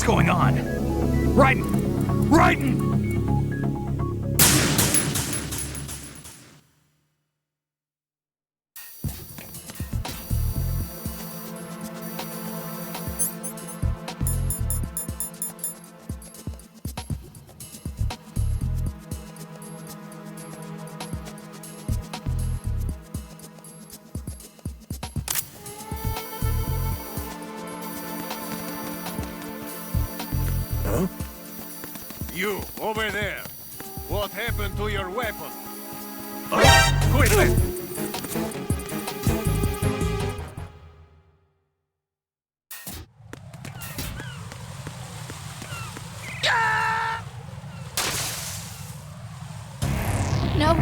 What's going on? Raiden! Raiden! You, over there! What happened to your weapon? Quit it! No.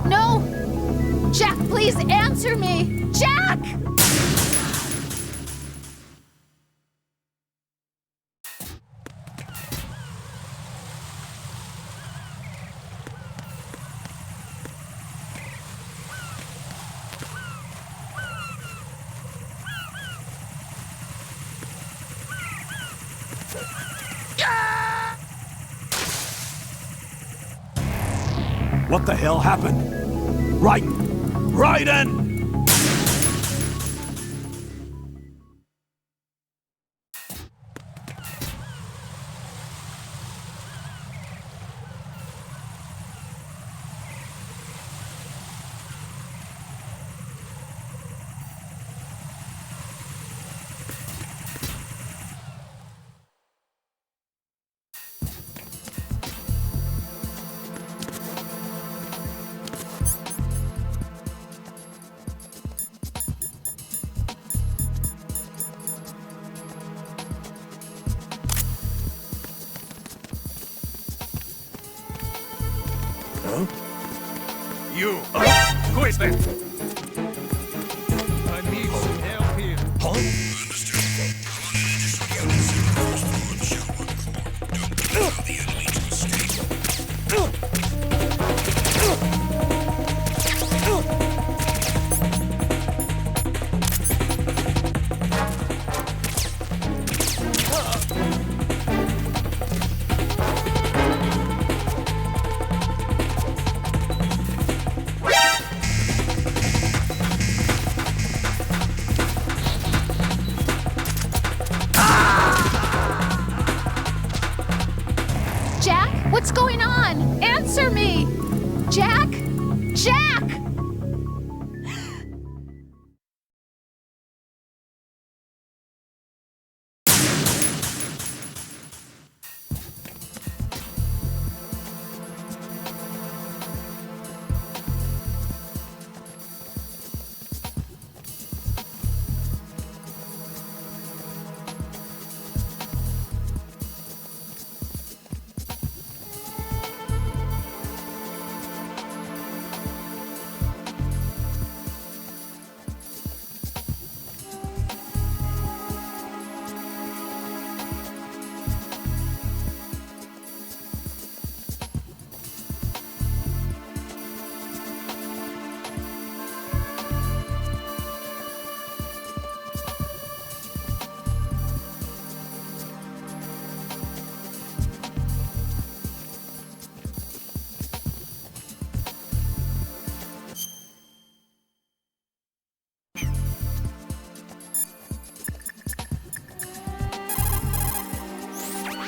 No! Jack, please answer me! Jack! What the hell happened? Raiden! Raiden! You, quit it! I need some help here. Jack, what's going on? Answer me! Jack! Jack!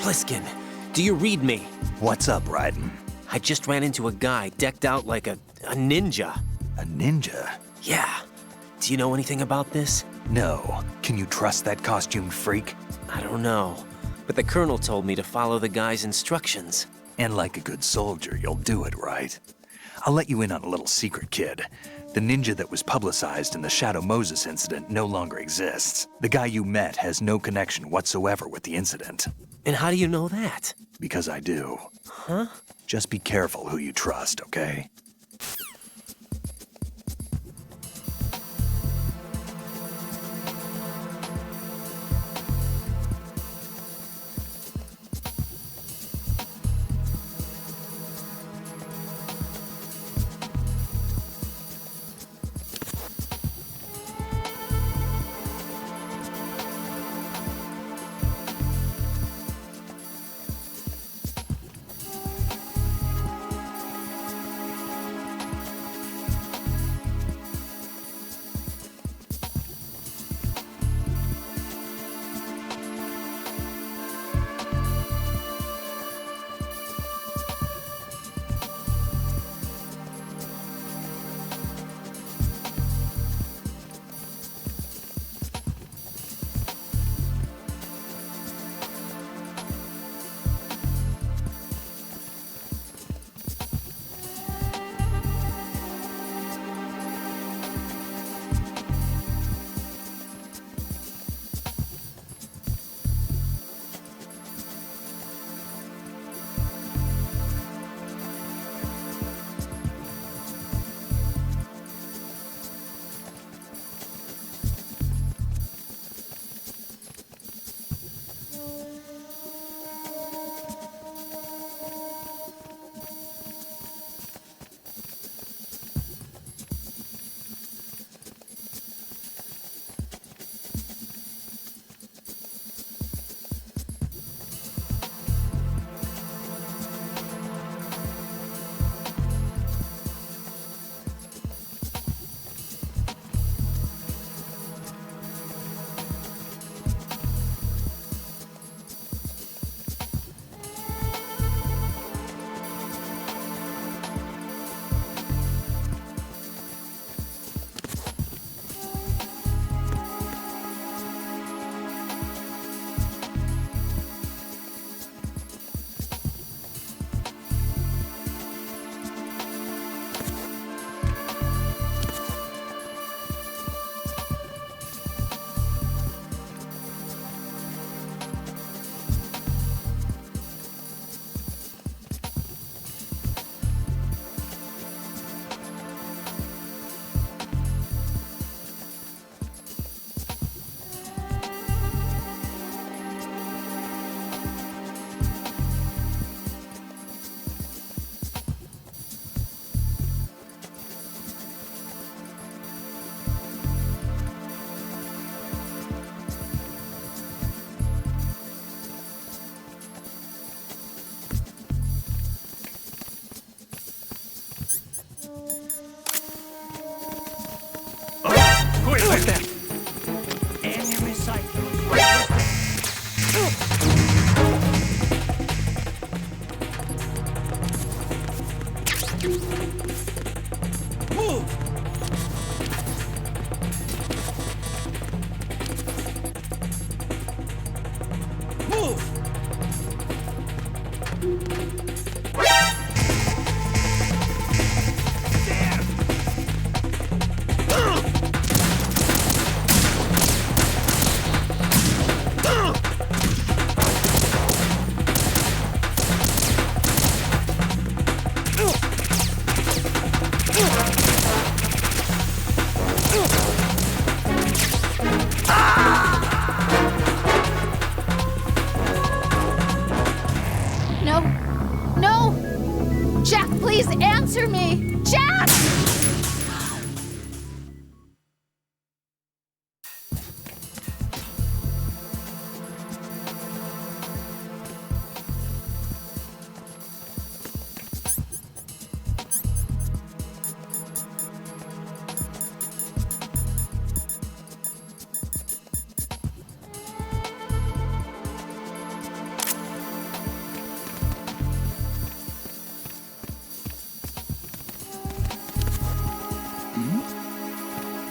Pliskin, do you read me? What's up, Raiden? I just ran into a guy decked out like a ninja. A ninja? Yeah. Do you know anything about this? No. Can you trust that costumed freak? I don't know. But the colonel told me to follow the guy's instructions. And like a good soldier, you'll do it, right? I'll let you in on a little secret, kid. The ninja that was publicized in the Shadow Moses incident no longer exists. The guy you met has no connection whatsoever with the incident. And how do you know that? Because I do. Huh? Just be careful who you trust, okay?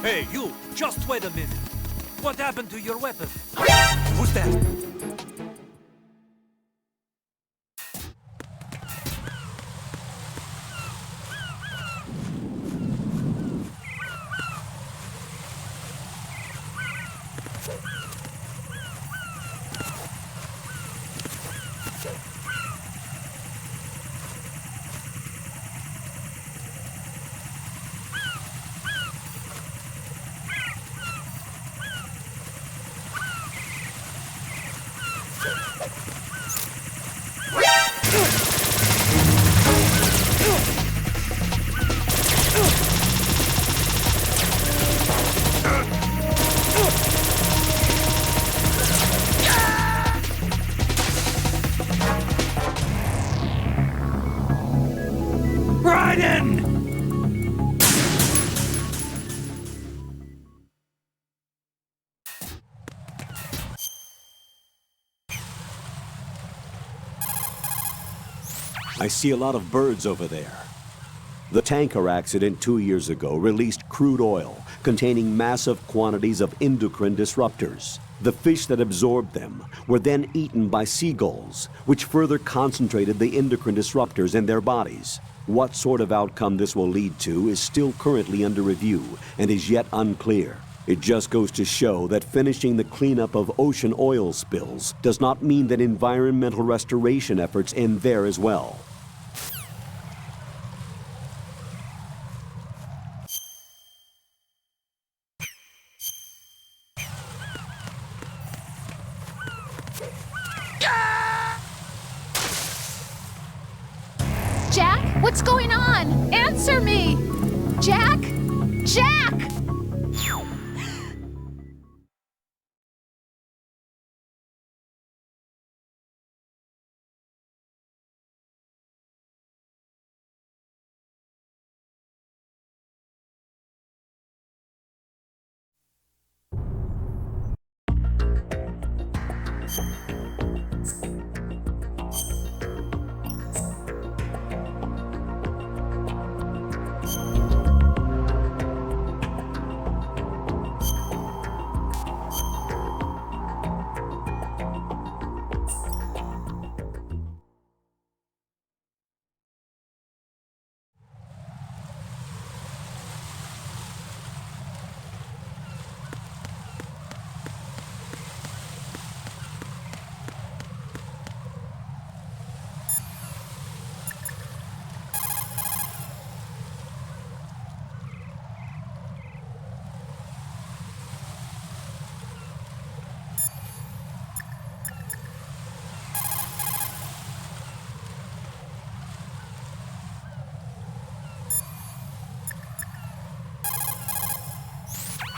Hey, you! Just wait a minute. What happened to your weapon? Who's that? Raiden! I see a lot of birds over there. The tanker accident 2 years ago released crude oil containing massive quantities of endocrine disruptors. The fish that absorbed them were then eaten by seagulls, which further concentrated the endocrine disruptors in their bodies. What sort of outcome this will lead to is still currently under review and is yet unclear. It just goes to show that finishing the cleanup of ocean oil spills does not mean that environmental restoration efforts end there as well. Jack, what's going on? Answer me! Jack? Jack!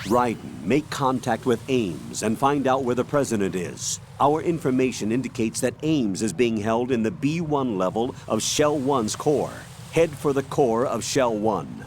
Raiden, make contact with Ames and find out where the president is. Our information indicates that Ames is being held in the B1 level of Shell 1's core. Head for the core of Shell 1.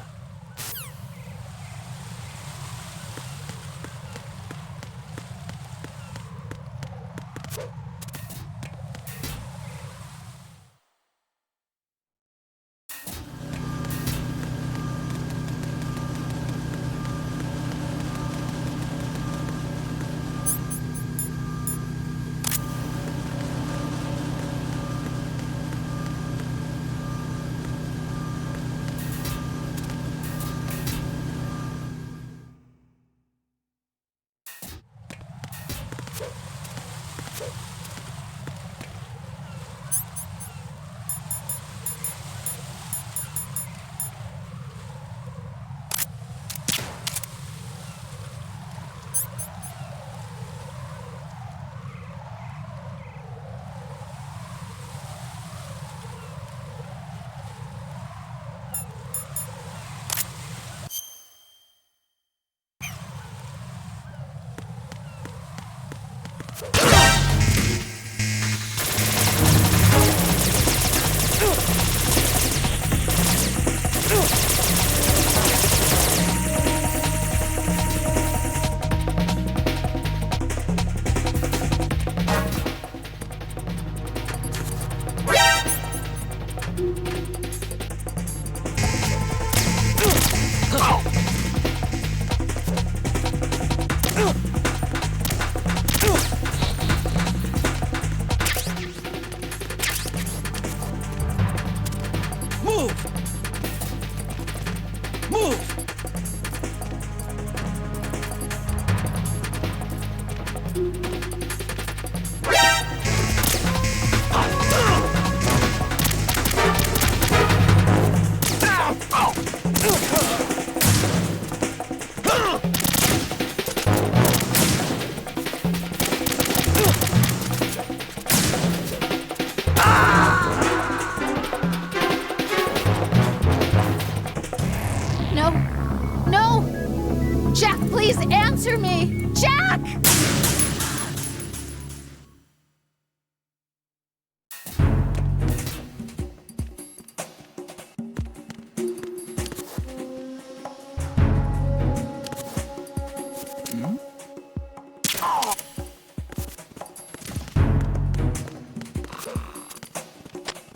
No! Jack, please answer me! Jack!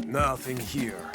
Nothing here.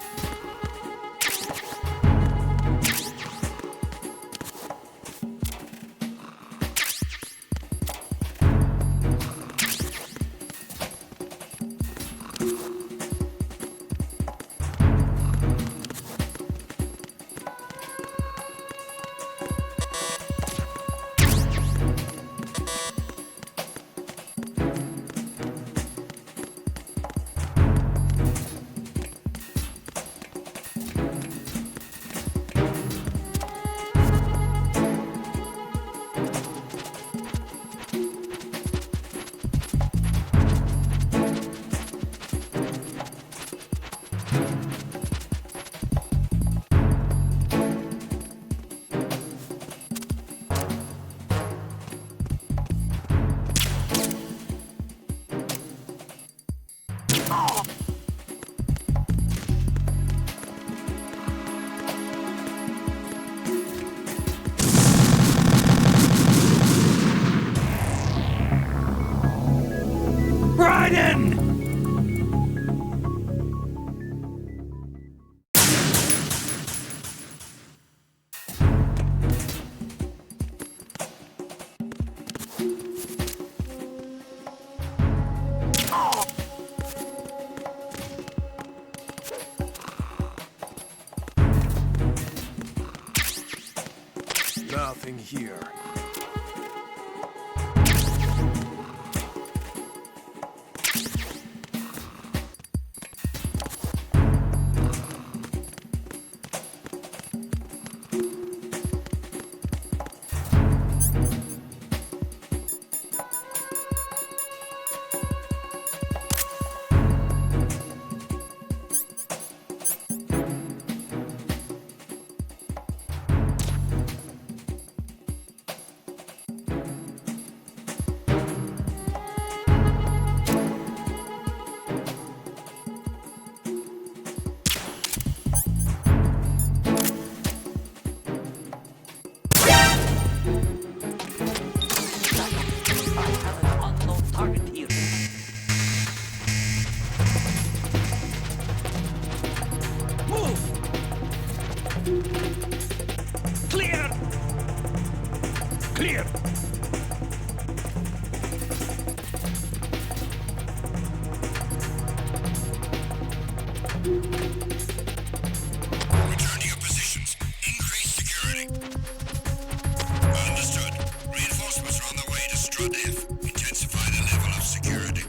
Raiden! Nothing here. Unknown target here. Move! Clear! Clear! Return to your positions. Increase security. Understood. Reinforcements are on their way to Strut F. Intensify the level of security.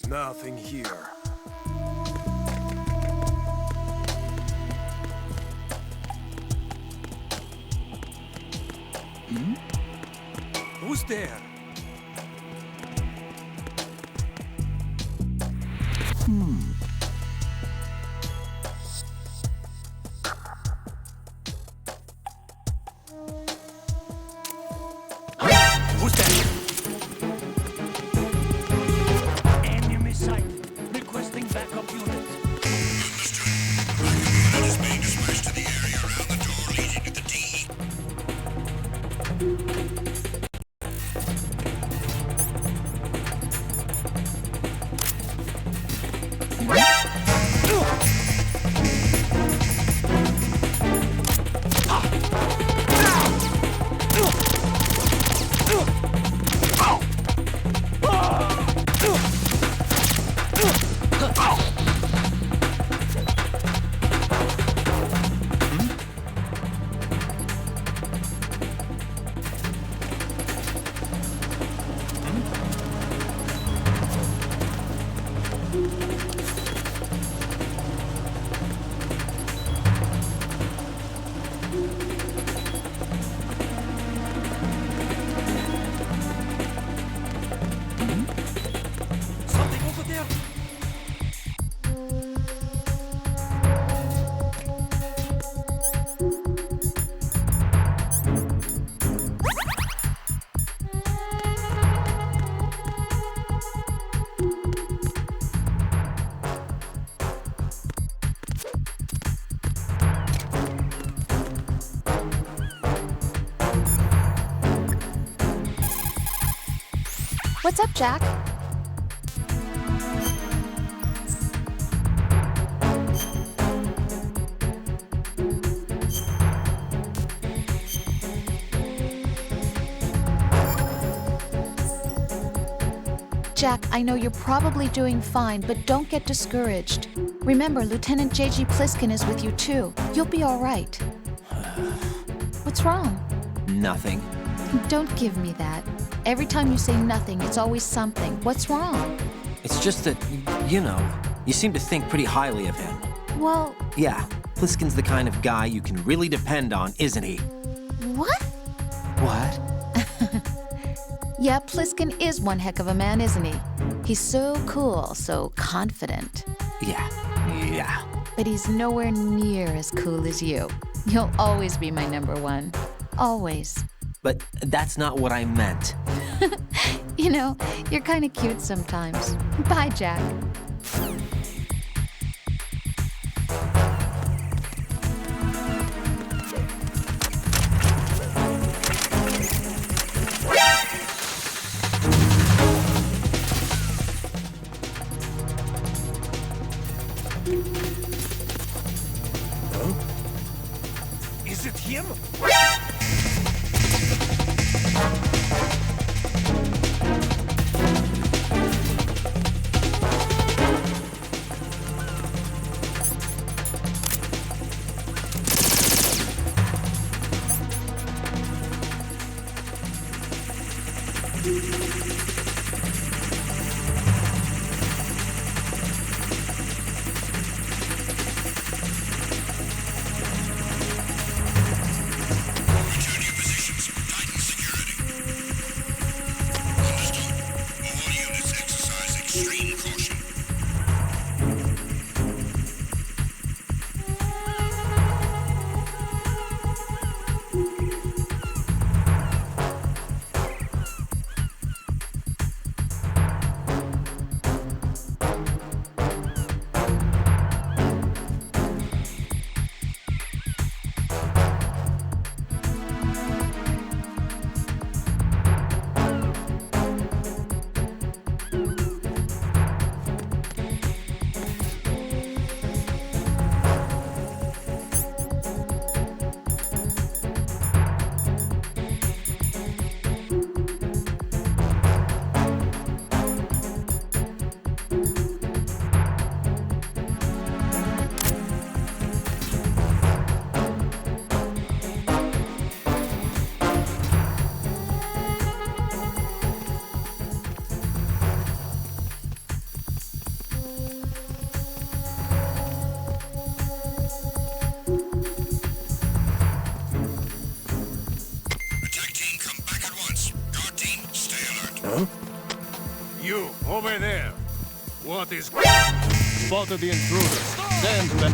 Nothing here. Who's there? Who's there? Enemy sight. Requesting backup unit. Unit is being dispatched to the area around the door leading to the DE. Something over there? What's up, Jack? Jack, I know you're probably doing fine, but don't get discouraged. Remember, Lieutenant J.G. Pliskin is with you too. You'll be all right. What's wrong? Nothing. Don't give me that. Every time you say nothing, it's always something. What's wrong? It's just that, you know, you seem to think pretty highly of him. Well, Yeah, Pliskin's the kind of guy you can really depend on, isn't he? what? What? Yeah, Pliskin is one heck of a man, isn't he? He's so cool, so confident. Yeah. But he's nowhere near as cool as you. You'll always be my number one. Always. But that's not what I meant. You know, you're kind of cute sometimes. Bye, Jack. Is it him? Return your positions. Tighten security. Understood. All units exercise extreme caution. You, over there. What is... Spotted the intruder. Stand back.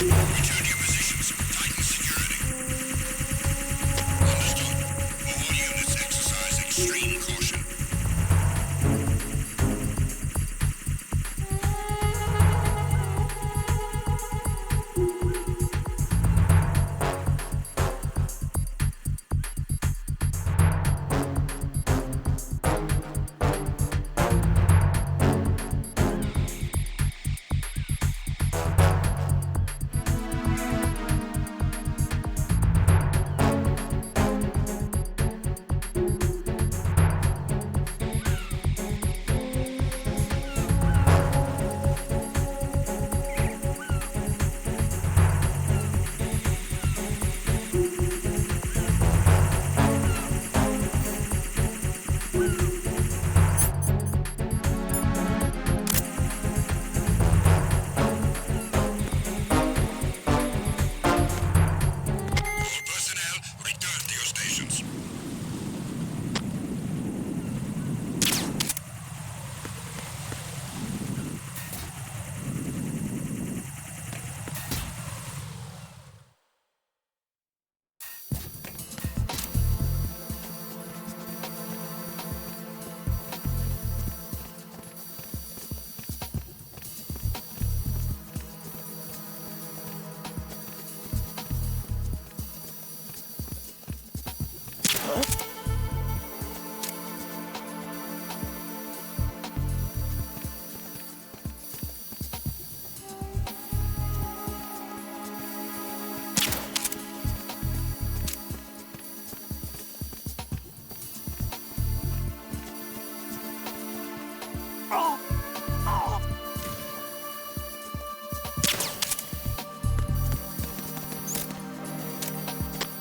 Return your positions. Tighten security. Understood. All units exercise extreme caution. Personnel, return to your stations.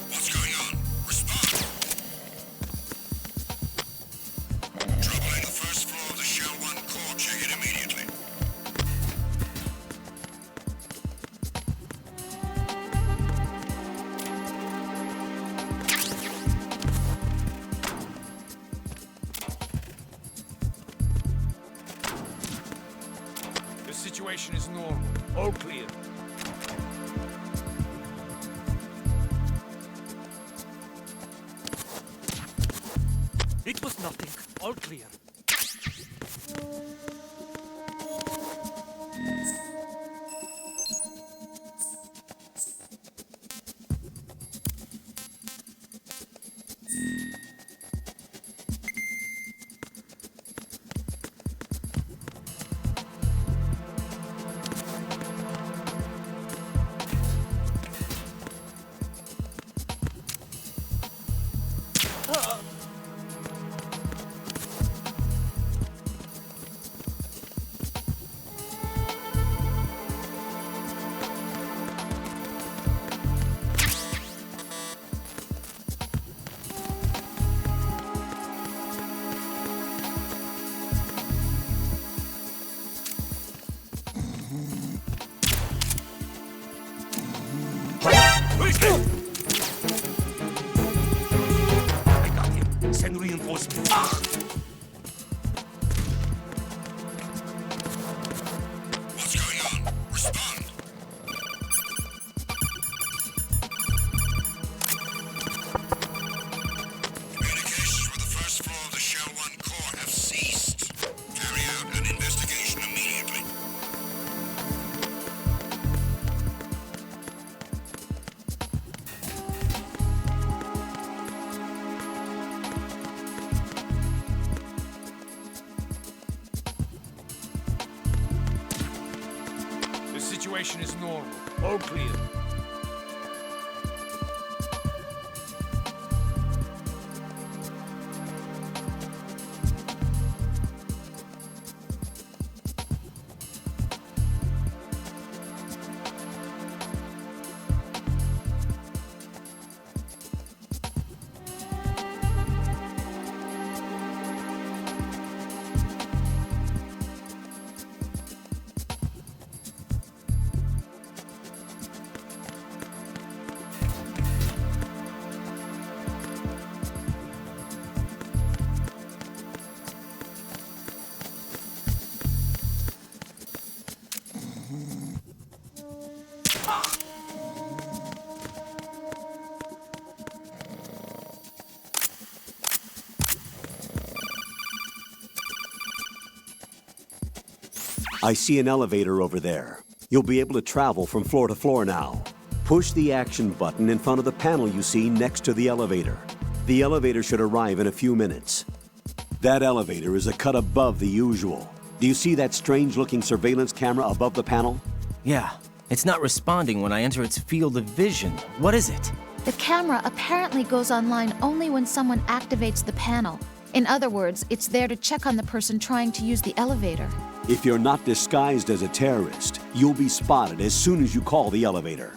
What's going on? Respond. Trouble in the first floor of the Shell 1 core. Check it immediately. The situation is normal. All clear. It was nothing. All clear. I got him. Send reinforcements. What's going on? Respond. Communications with the first floor of the Shell 1 core have ceased. Carry out an investigation immediately. situation is normal. All clear. I see an elevator over there. You'll be able to travel from floor to floor now. Push the action button in front of the panel you see next to the elevator. The elevator should arrive in a few minutes. That elevator is a cut above the usual. Do you see that strange-looking surveillance camera above the panel? Yeah, it's not responding when I enter its field of vision. What is it? The camera apparently goes online only when someone activates the panel. In other words, it's there to check on the person trying to use the elevator. If you're not disguised as a terrorist, you'll be spotted as soon as you call the elevator.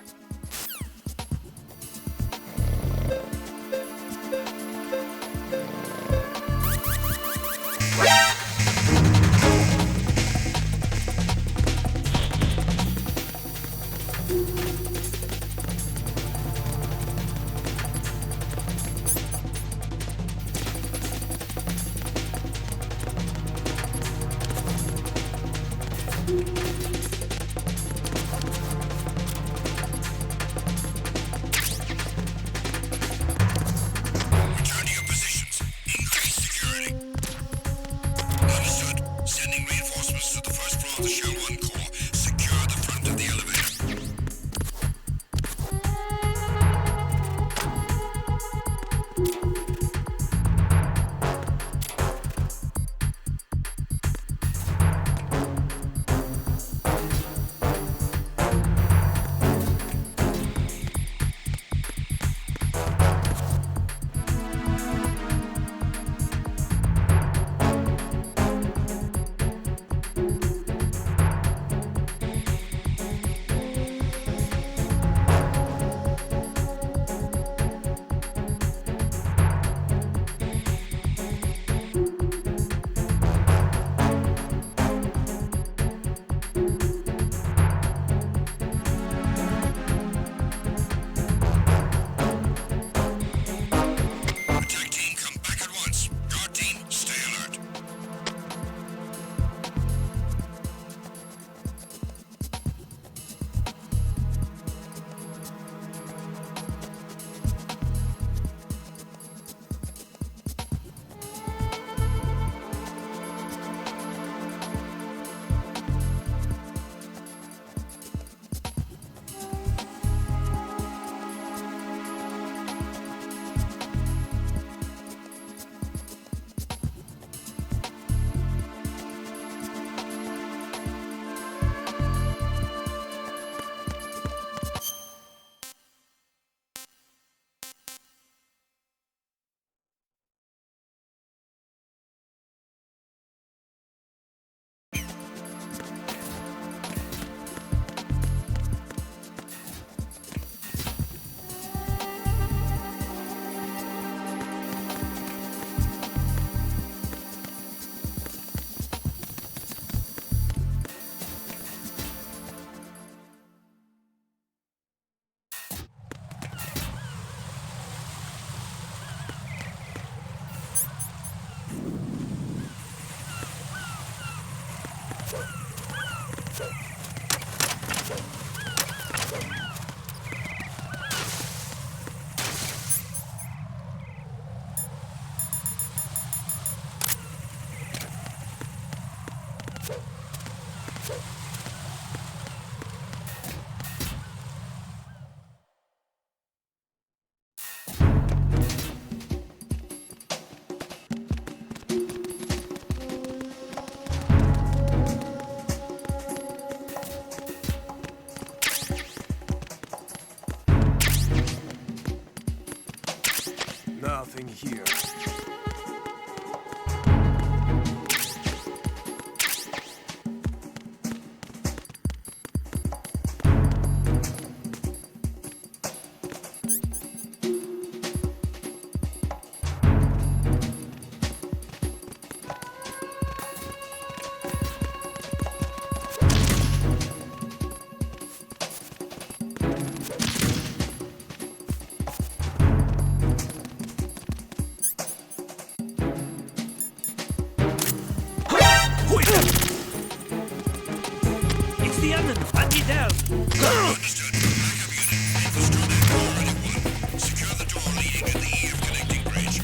Need help! Understood. Backup unit. Infrastructure already one. Secure the door leading to the EF connecting bridge.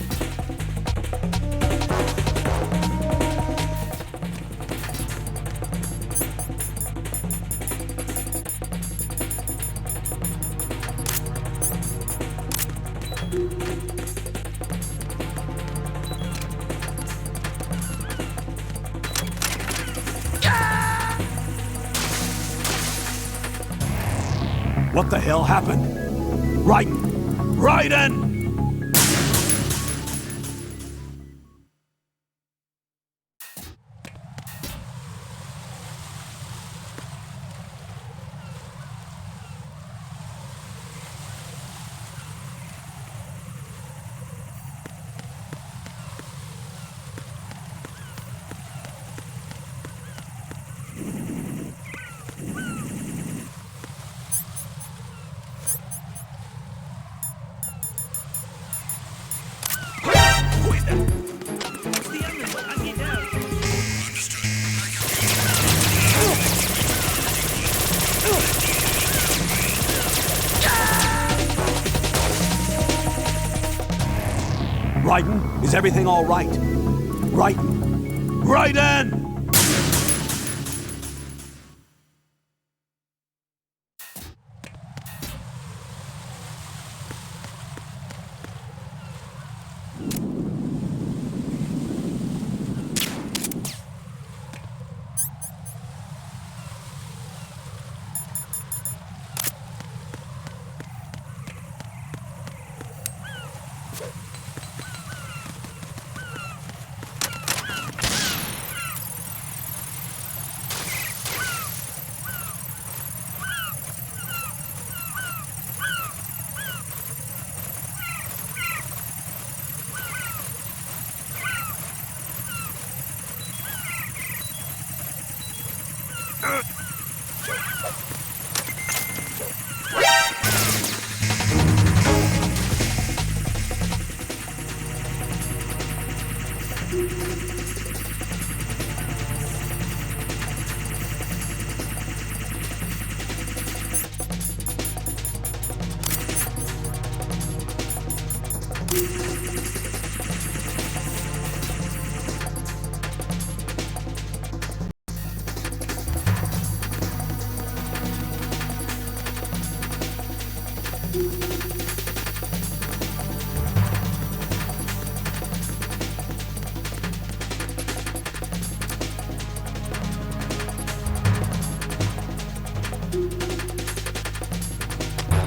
What the hell happened? Raiden! Raiden! It's the enemy! I need help! Understood. Backup unit. Raiden, is everything all right? Raiden! Raiden!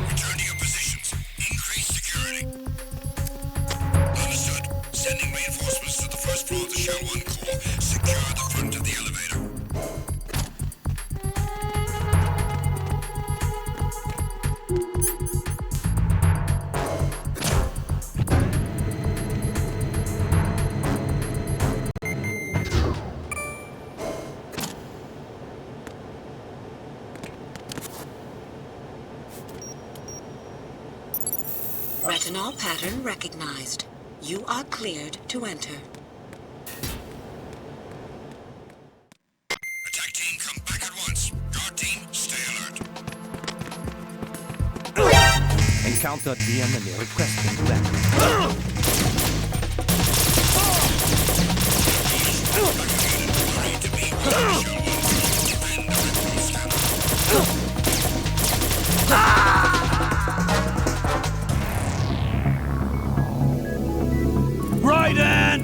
Return to your positions. Increase security. Understood. Sending reinforcements to the first floor of the Shell 1 core. Secure the front of the elevator. Retinol pattern recognized. You are cleared to enter. Attack team, come back at once. Guard team, stay alert. Encountered the enemy requesting backup. Ready to be with the Shell 1 core. Defend the retinal scanner. Raiden!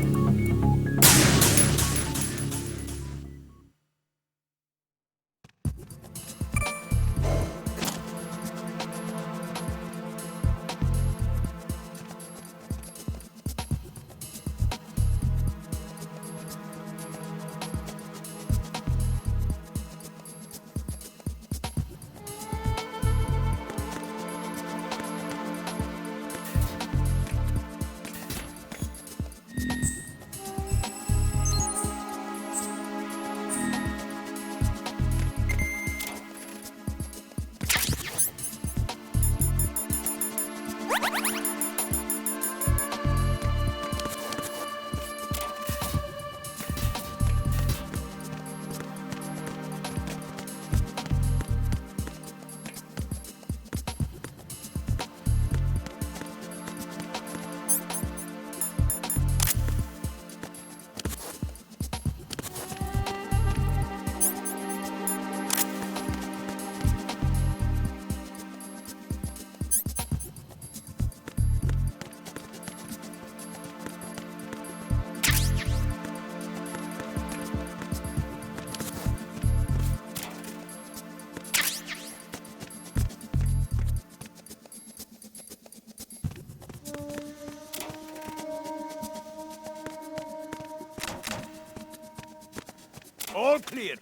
All clear.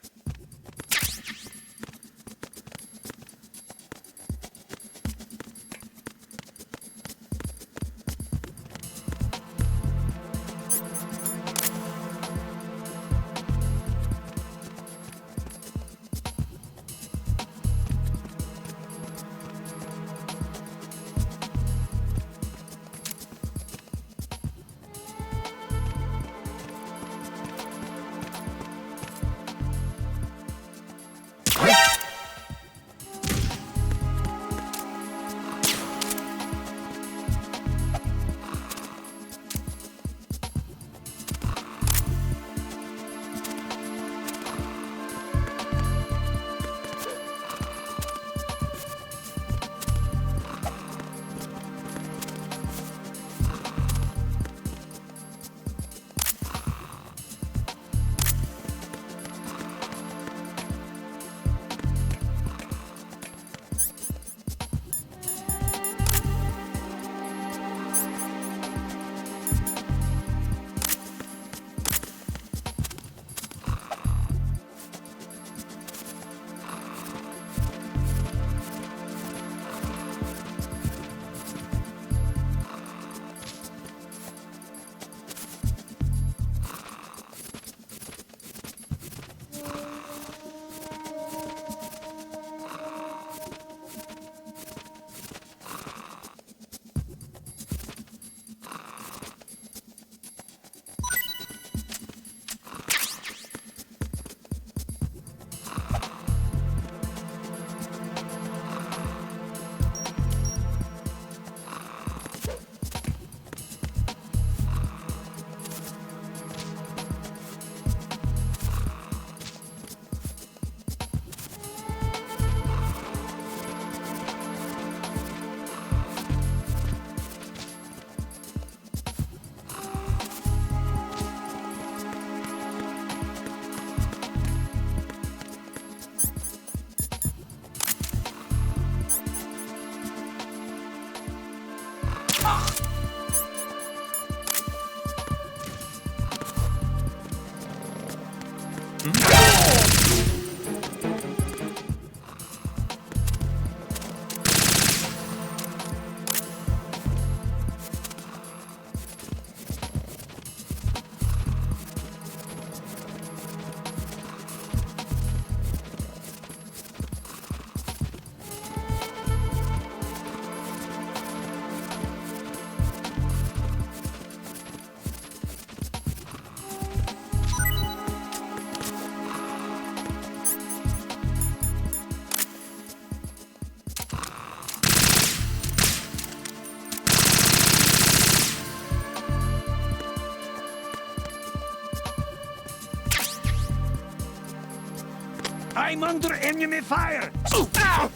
I'm under enemy fire! Ow! Ow!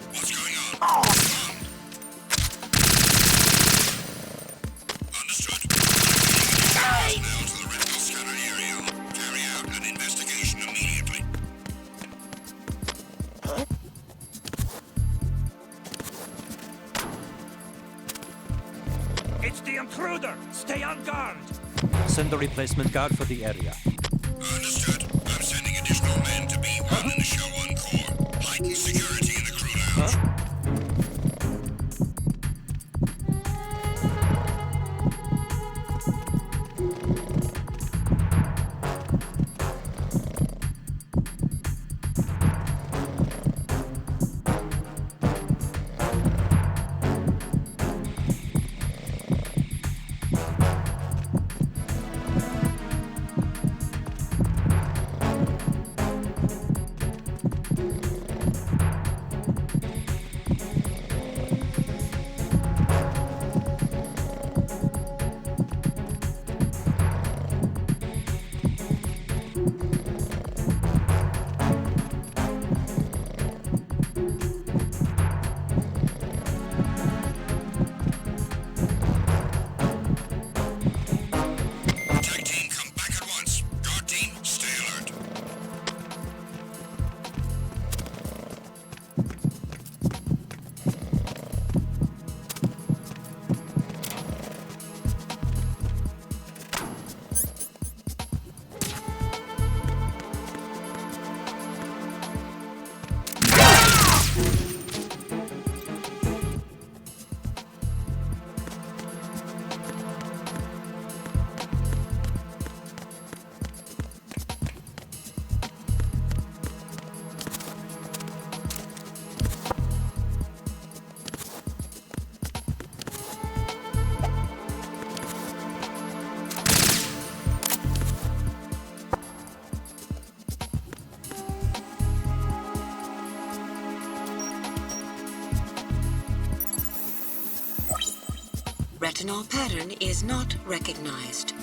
What's going on? Understood. Personnel to the reticle scanner area. Carry out an investigation immediately. It's the intruder! Stay on guard! Send a replacement guard for the area. Understood. I'm sending additional men to B1 in the Show 1 Core. Heighten security in the crew lounge. Retinol pattern is not recognized.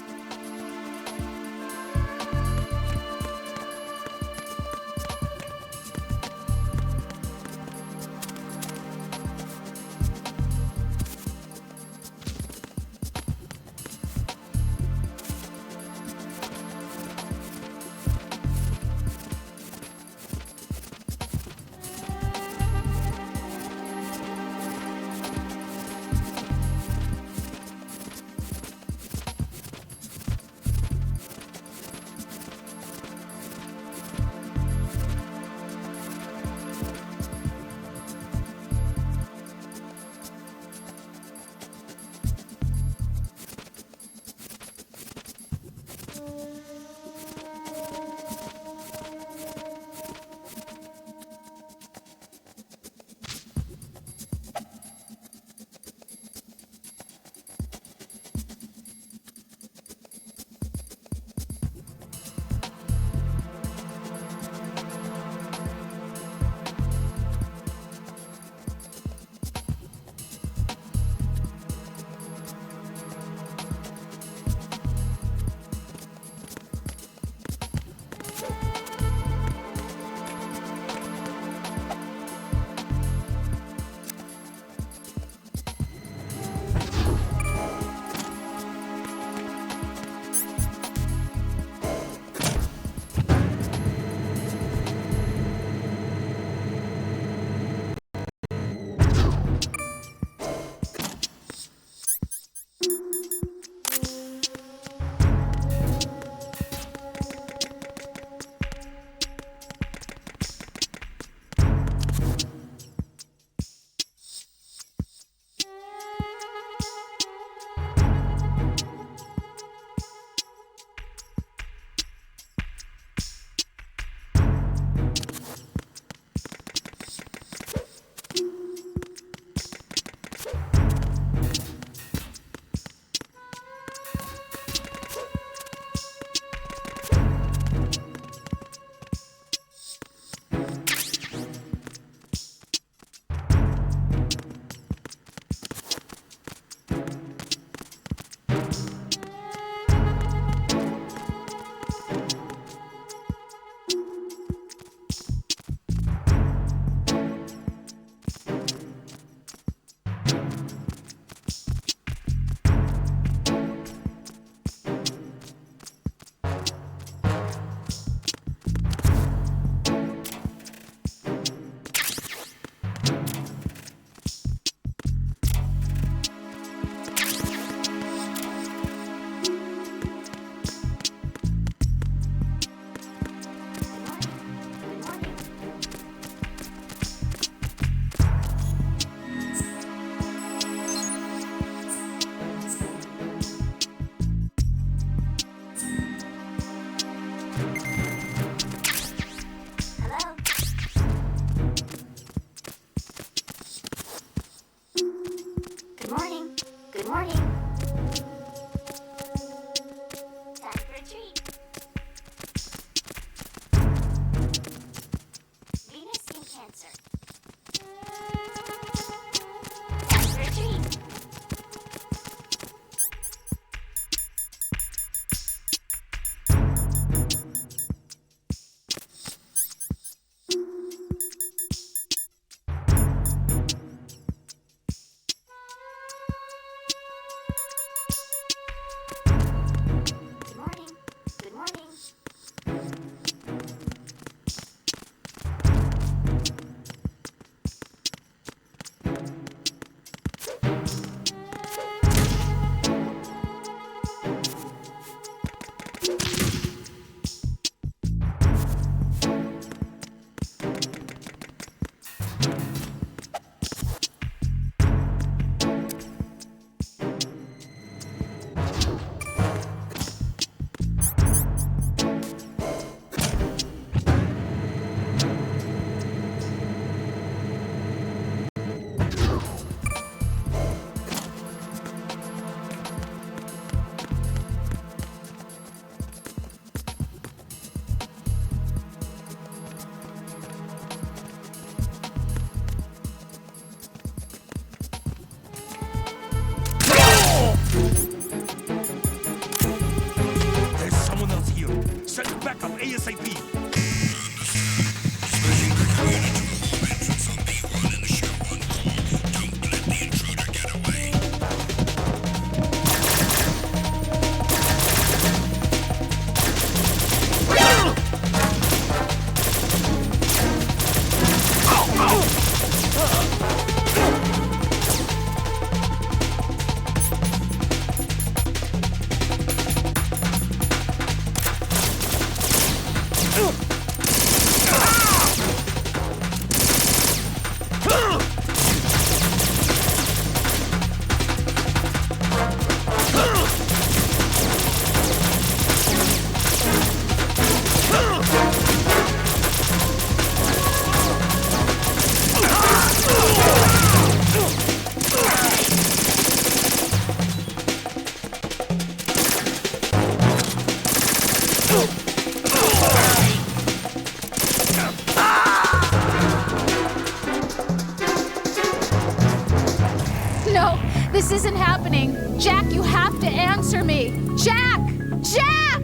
happening? Jack, you have to answer me! Jack! Jack!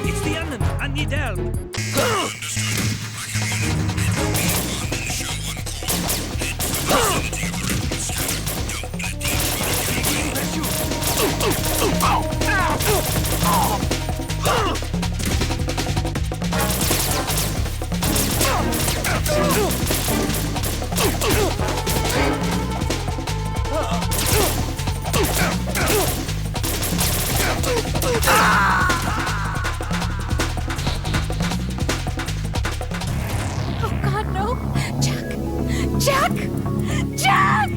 It's the enemy! I need help! Oh God, no! Jack! Jack! Jack!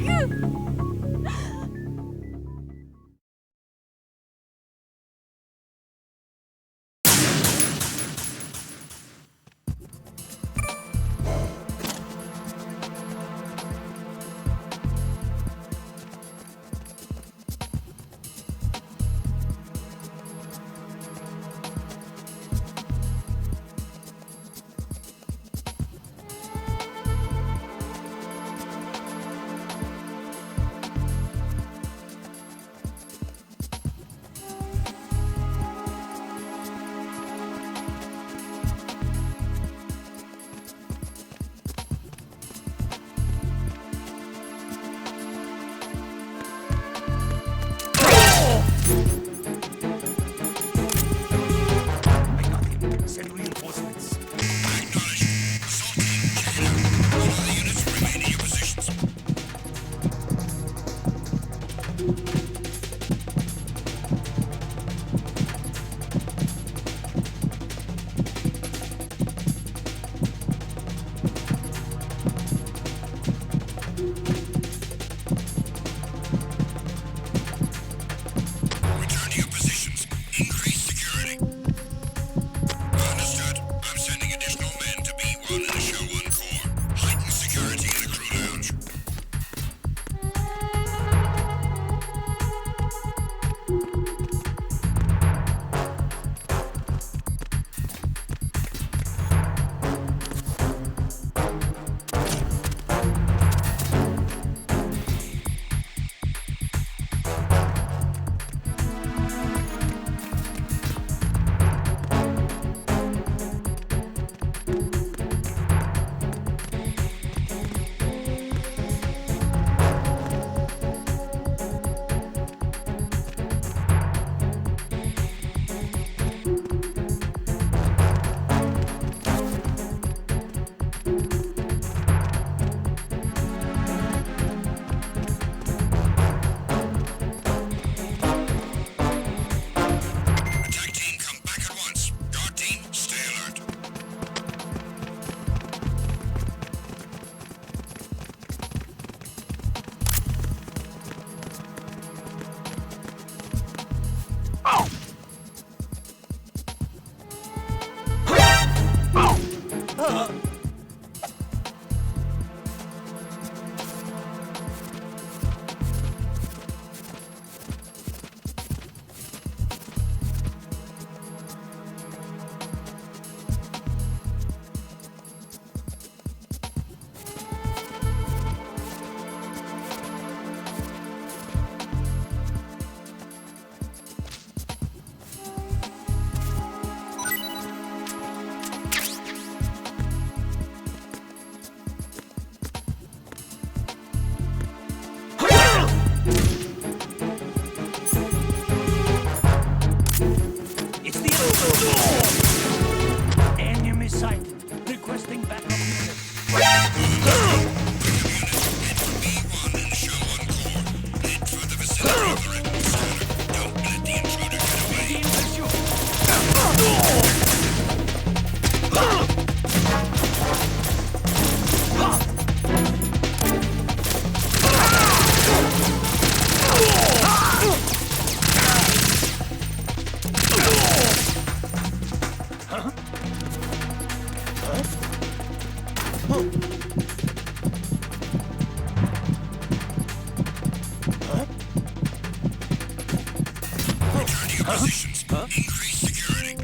positions. Increase security.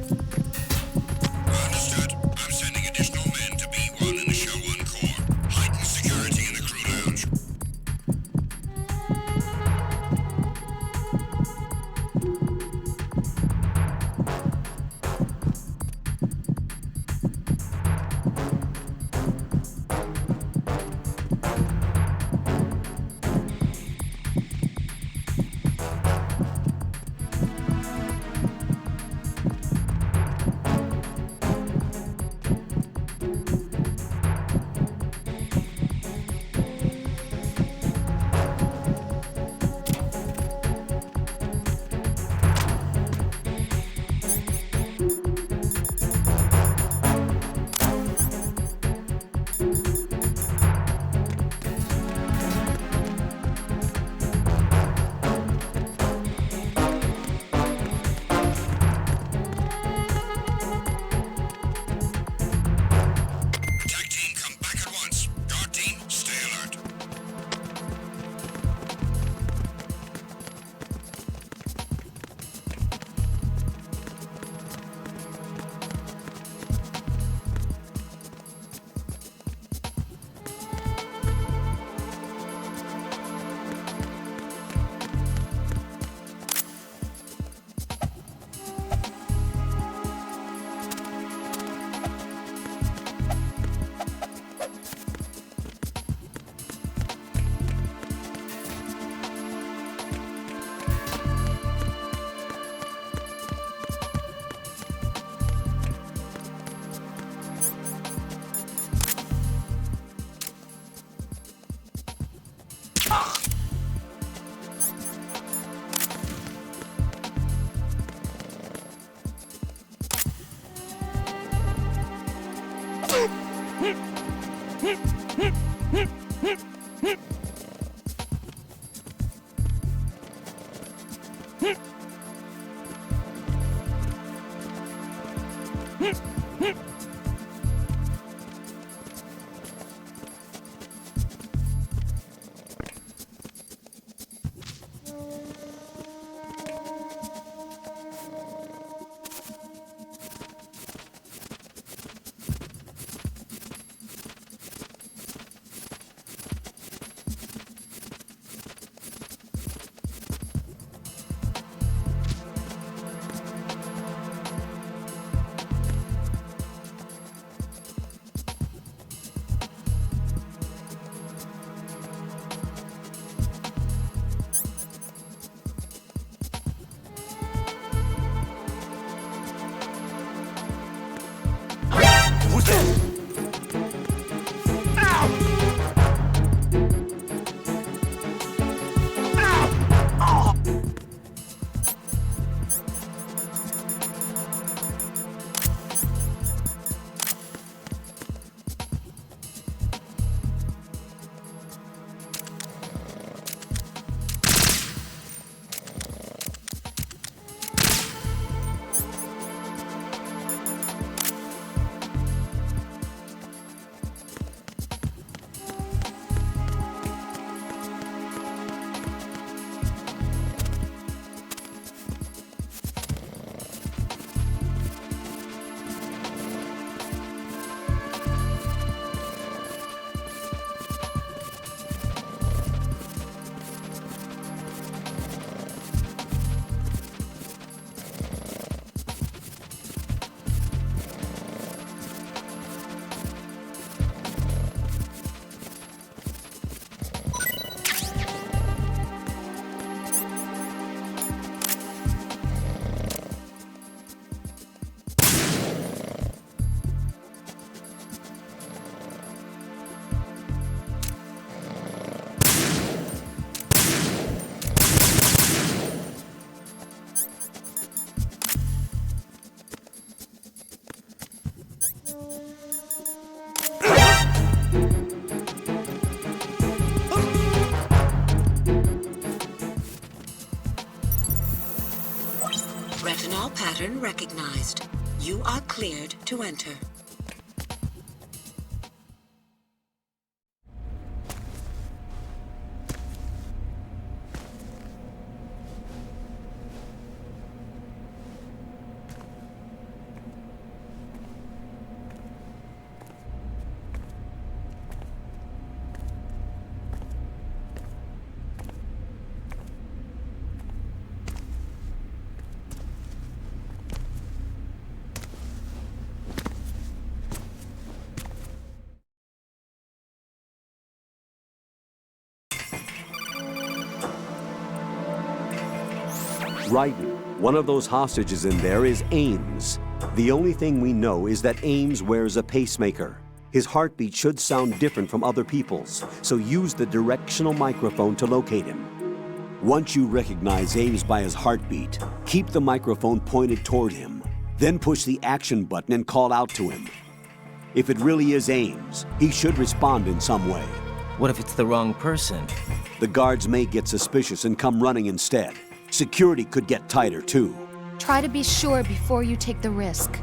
Understood. I'm sending additional men to B1 in the Show 1 core. Heighten security in the crew lounge. Attack team, come back at once. Guard team, stay alert. Retinol pattern recognized. You are cleared to enter. right. One of those hostages in there is Ames. The only thing we know is that Ames wears a pacemaker. His heartbeat should sound different from other people's, so use the directional microphone to locate him. Once you recognize Ames by his heartbeat, keep the microphone pointed toward him. Then push the action button and call out to him. If it really is Ames, he should respond in some way. What if it's the wrong person? The guards may get suspicious and come running instead. Security could get tighter, too. Try to be sure before you take the risk.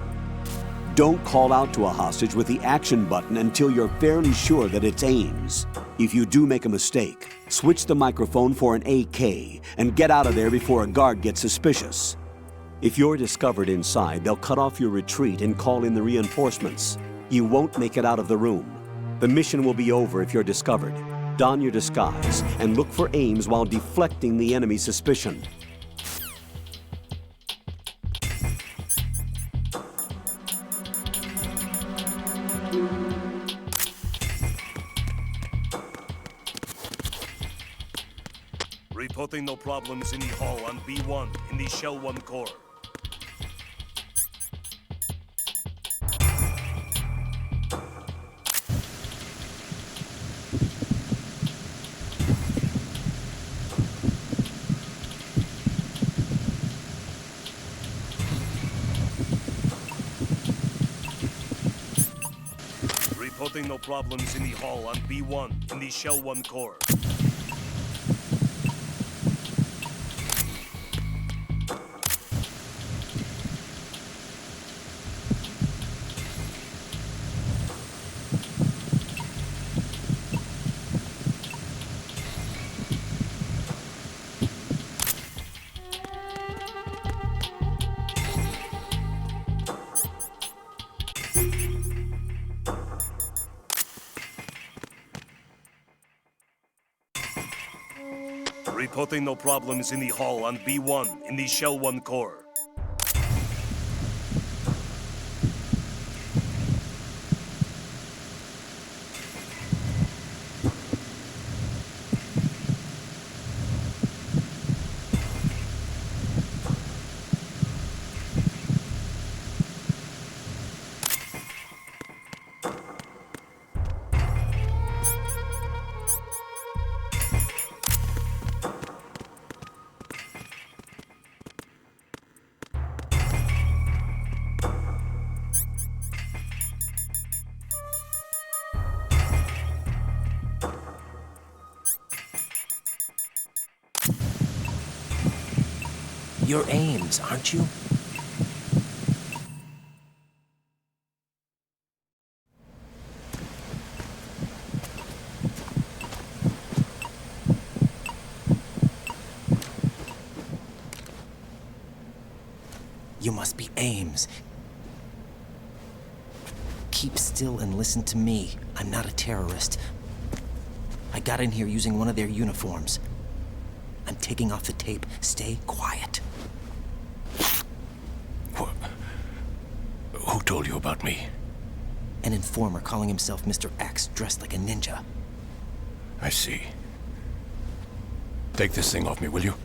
Don't call out to a hostage with the action button until you're fairly sure that it's Ames. If you do make a mistake, switch the microphone for an AK and get out of there before a guard gets suspicious. If you're discovered inside, they'll cut off your retreat and call in the reinforcements. You won't make it out of the room. The mission will be over if you're discovered. Don your disguise and look for Ames while deflecting the enemy's suspicion. Reporting no problems in the hall on B1 in the Shell 1 core. Reporting no problems in the hall on B1 in the Shell 1 core. Reporting no problems in the hall on B1 in the Shell 1 core. You're Ames, aren't you? You must be Ames. Keep still and listen to me. I'm not a terrorist. I got in here using one of their uniforms. I'm taking off the tape. Stay quiet. Who told you about me? An informer calling himself Mr. X, dressed like a ninja. I see. Take this thing off me, will you?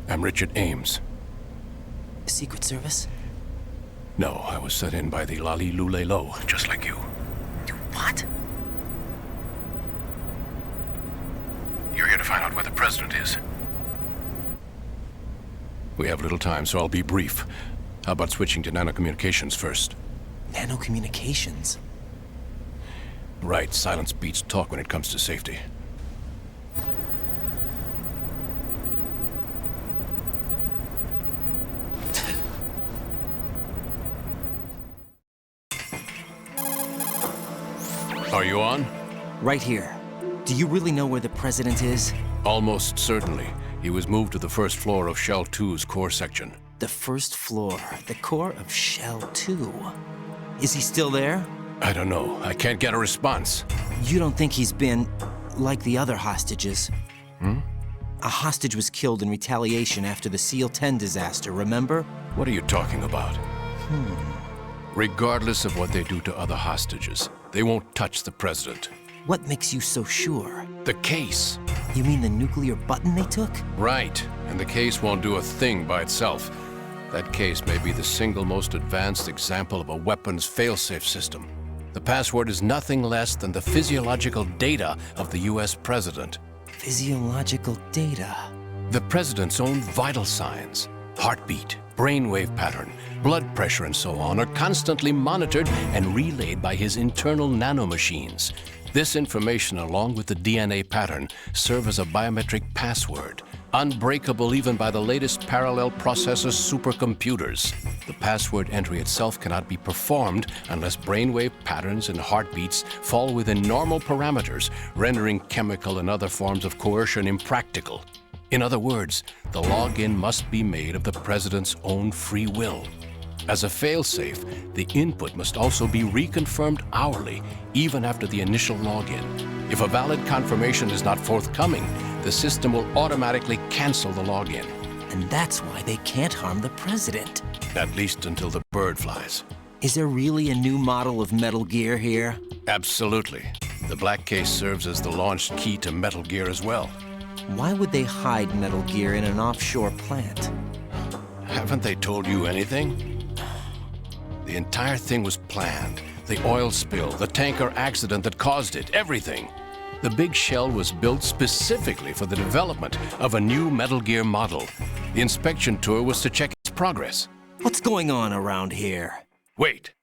I'm Richard Ames. Secret Service? No, I was sent in by the Lali Lule Lo, just like you. What? You're here to find out where the president is. We have little time, so I'll be brief. How about switching to nanocommunications first? Nanocommunications? Right, silence beats talk when it comes to safety. Are you on? Right here. Do you really know where the president is? Almost certainly. He was moved to the first floor of Shell 2's core section. The first floor, the core of Shell 2. Is he still there? I don't know. I can't get a response. You don't think he's been like the other hostages? A hostage was killed in retaliation after the SEAL 10 disaster, remember? What are you talking about? Regardless of what they do to other hostages, they won't touch the president. What makes you so sure? The case. You mean the nuclear button they took? Right. And the case won't do a thing by itself. That case may be the single most advanced example of a weapons failsafe system. The password is nothing less than the physiological data of the US president. Physiological data? The president's own vital signs, heartbeat, brainwave pattern, blood pressure, and so on, are constantly monitored and relayed by his internal nanomachines. This information, along with the DNA pattern, serve as a biometric password, unbreakable even by the latest parallel processor supercomputers. The password entry itself cannot be performed unless brainwave patterns and heartbeats fall within normal parameters, rendering chemical and other forms of coercion impractical. In other words, the login must be made of the president's own free will. As a failsafe, the input must also be reconfirmed hourly, even after the initial login. If a valid confirmation is not forthcoming, the system will automatically cancel the login. And that's why they can't harm the president. At least until the bird flies. Is there really a new model of Metal Gear here? Absolutely. The black case serves as the launch key to Metal Gear as well. Why would they hide Metal Gear in an offshore plant? Haven't they told you anything? The entire thing was planned. The oil spill, the tanker accident that caused it, everything. The big shell was built specifically for the development of a new Metal Gear model. The inspection tour was to check its progress. What's going on around here? Wait.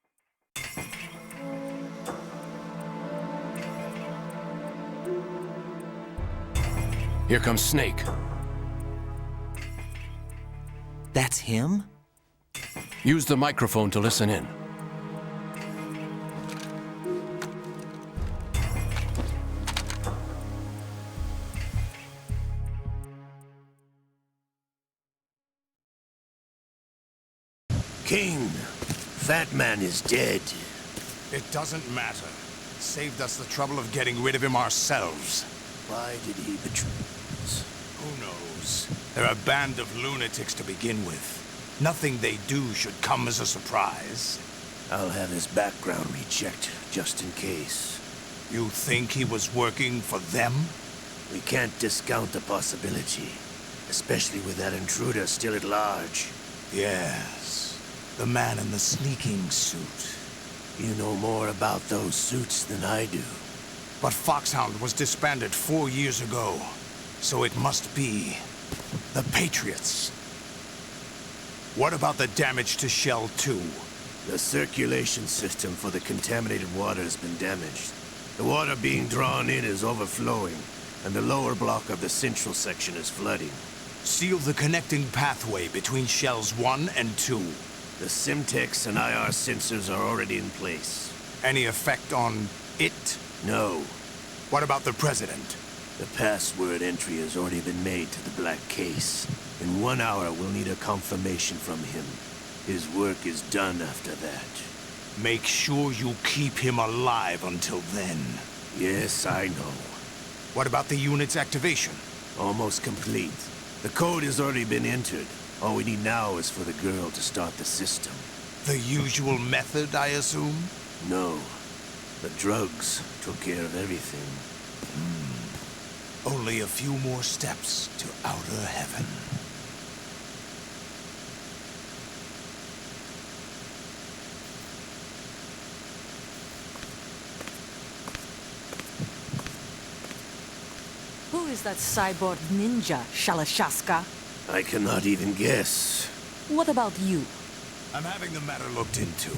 Here comes Snake. That's him? Use the microphone to listen in. King, Fat Man is dead. It doesn't matter. Saved us the trouble of getting rid of him ourselves. Why did he betray us? Who knows? They're a band of lunatics to begin with. Nothing they do should come as a surprise. I'll have his background rechecked, just in case. You think he was working for them? We can't discount the possibility, especially with that intruder still at large. Yes, the man in the sneaking suit. You know more about those suits than I do. But Foxhound was disbanded 4 years ago, so it must be the Patriots. What about the damage to Shell 2? The circulation system for the contaminated water has been damaged. The water being drawn in is overflowing, and the lower block of the central section is flooding. Seal the connecting pathway between Shells 1 and 2. The Simtex and IR sensors are already in place. Any effect on it? No. What about the President? The password entry has already been made to the black case. In 1 hour, we'll need a confirmation from him. His work is done after that. Make sure you keep him alive until then. Yes, I know. What about the unit's activation? Almost complete. The code has already been entered. All we need now is for the girl to start the system. The usual method, I assume? No. The drugs took care of everything. Only a few more steps to outer heaven. Who is that cyborg ninja, Shalashaska? I cannot even guess. What about you? I'm having the matter looked into.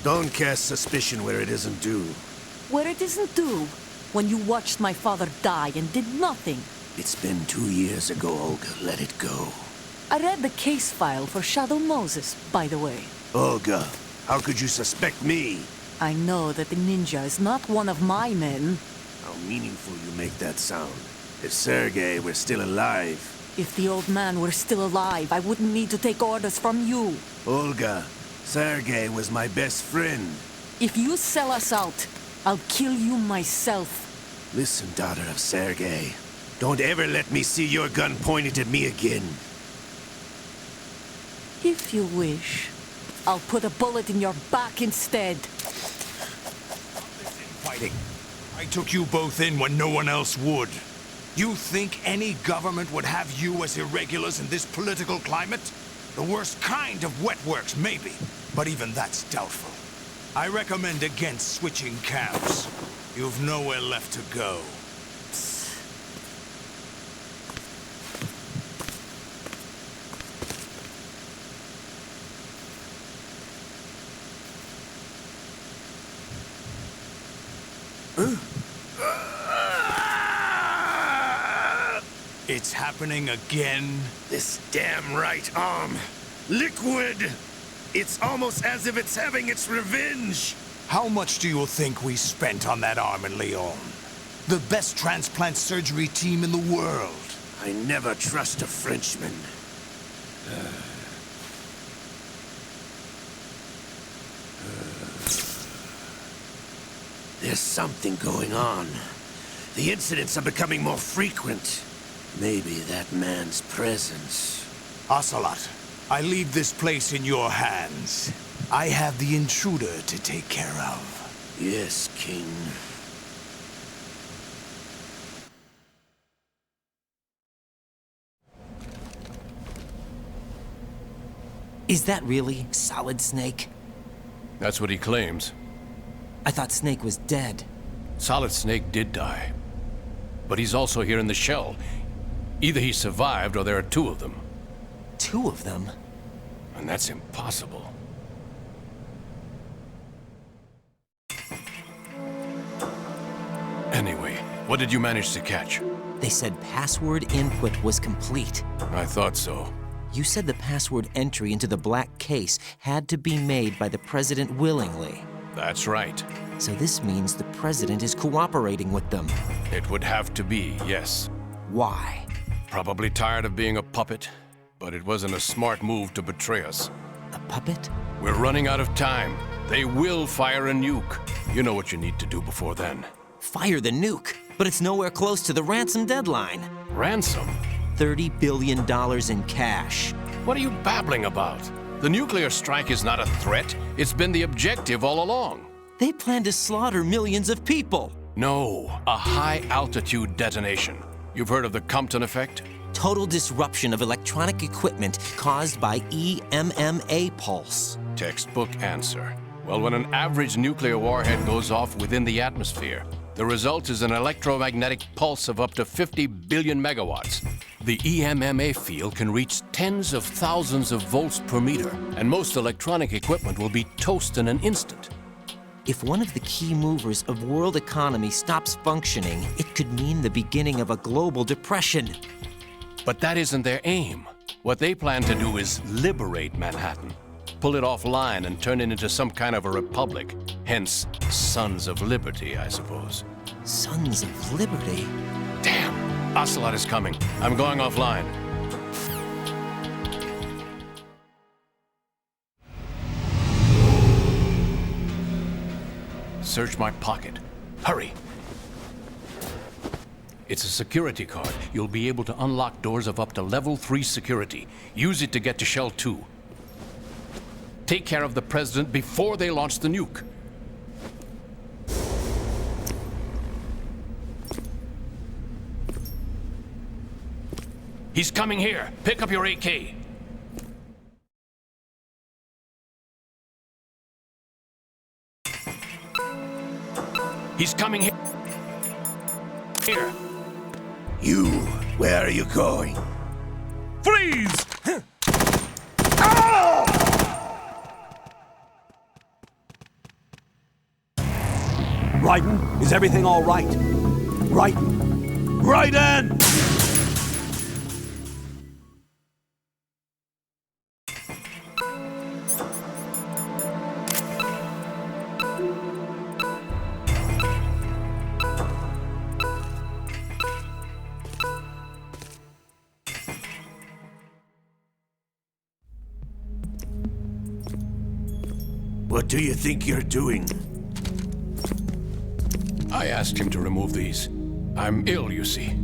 Don't cast suspicion where it isn't due. Where it isn't due? When you watched my father die and did nothing. It's been 2 years ago, Olga. Let it go. I read the case file for Shadow Moses, by the way. Olga, how could you suspect me? I know that the ninja is not one of my men. How meaningful you make that sound. If Sergei were still alive... If the old man were still alive, I wouldn't need to take orders from you. Olga, Sergei was my best friend. If you sell us out, I'll kill you myself. Listen, daughter of Sergei. Don't ever let me see your gun pointed at me again. If you wish, I'll put a bullet in your back instead. Fighting. I took you both in when no one else would. You think any government would have you as irregulars in this political climate? The worst kind of wet works, maybe, but even that's doubtful. I recommend against switching camps. You've nowhere left to go. It's happening again? This damn right arm. Liquid! It's almost as if it's having its revenge! How much do you think we spent on that arm in Lyon? The best transplant surgery team in the world. I never trust a Frenchman. There's something going on. The incidents are becoming more frequent. Maybe that man's presence. Ocelot, I leave this place in your hands. I have the intruder to take care of. Yes, King. Is that really Solid Snake? That's what he claims. I thought Snake was dead. Solid Snake did die. But he's also here in the shell. Either he survived or there are two of them. Two of them? And that's impossible. Anyway, what did you manage to catch? They said password input was complete. I thought so. You said the password entry into the black case had to be made by the President willingly. That's right. So this means the President is cooperating with them. It would have to be, yes. Why? Probably tired of being a puppet, but it wasn't a smart move to betray us. A puppet? We're running out of time. They will fire a nuke. You know what you need to do before then. Fire the nuke? But it's nowhere close to the ransom deadline. Ransom? $30 billion in cash. What are you babbling about? The nuclear strike is not a threat. It's been the objective all along. They plan to slaughter millions of people. No, a high-altitude detonation. You've heard of the Compton effect? Total disruption of electronic equipment caused by EMMA pulse. Textbook answer. Well, when an average nuclear warhead goes off within the atmosphere, the result is an electromagnetic pulse of up to 50 billion megawatts. The EMMA field can reach tens of thousands of volts per meter, and most electronic equipment will be toast in an instant. If one of the key movers of world economy stops functioning, it could mean the beginning of a global depression. But that isn't their aim. What they plan to do is liberate Manhattan. Pull it offline and turn it into some kind of a republic. Hence, Sons of Liberty, I suppose. Sons of Liberty? Damn! Ocelot is coming. I'm going offline. Search my pocket. Hurry! It's a security card. You'll be able to unlock doors of up to level 3 security. Use it to get to Shell 2. Take care of the President before they launch the nuke. He's coming here. Pick up your AK. He's coming here. Here. You, where are you going? Freeze! Raiden, is everything all right? Raiden! Raiden! What do you think you're doing? I asked him to remove these. I'm ill, you see.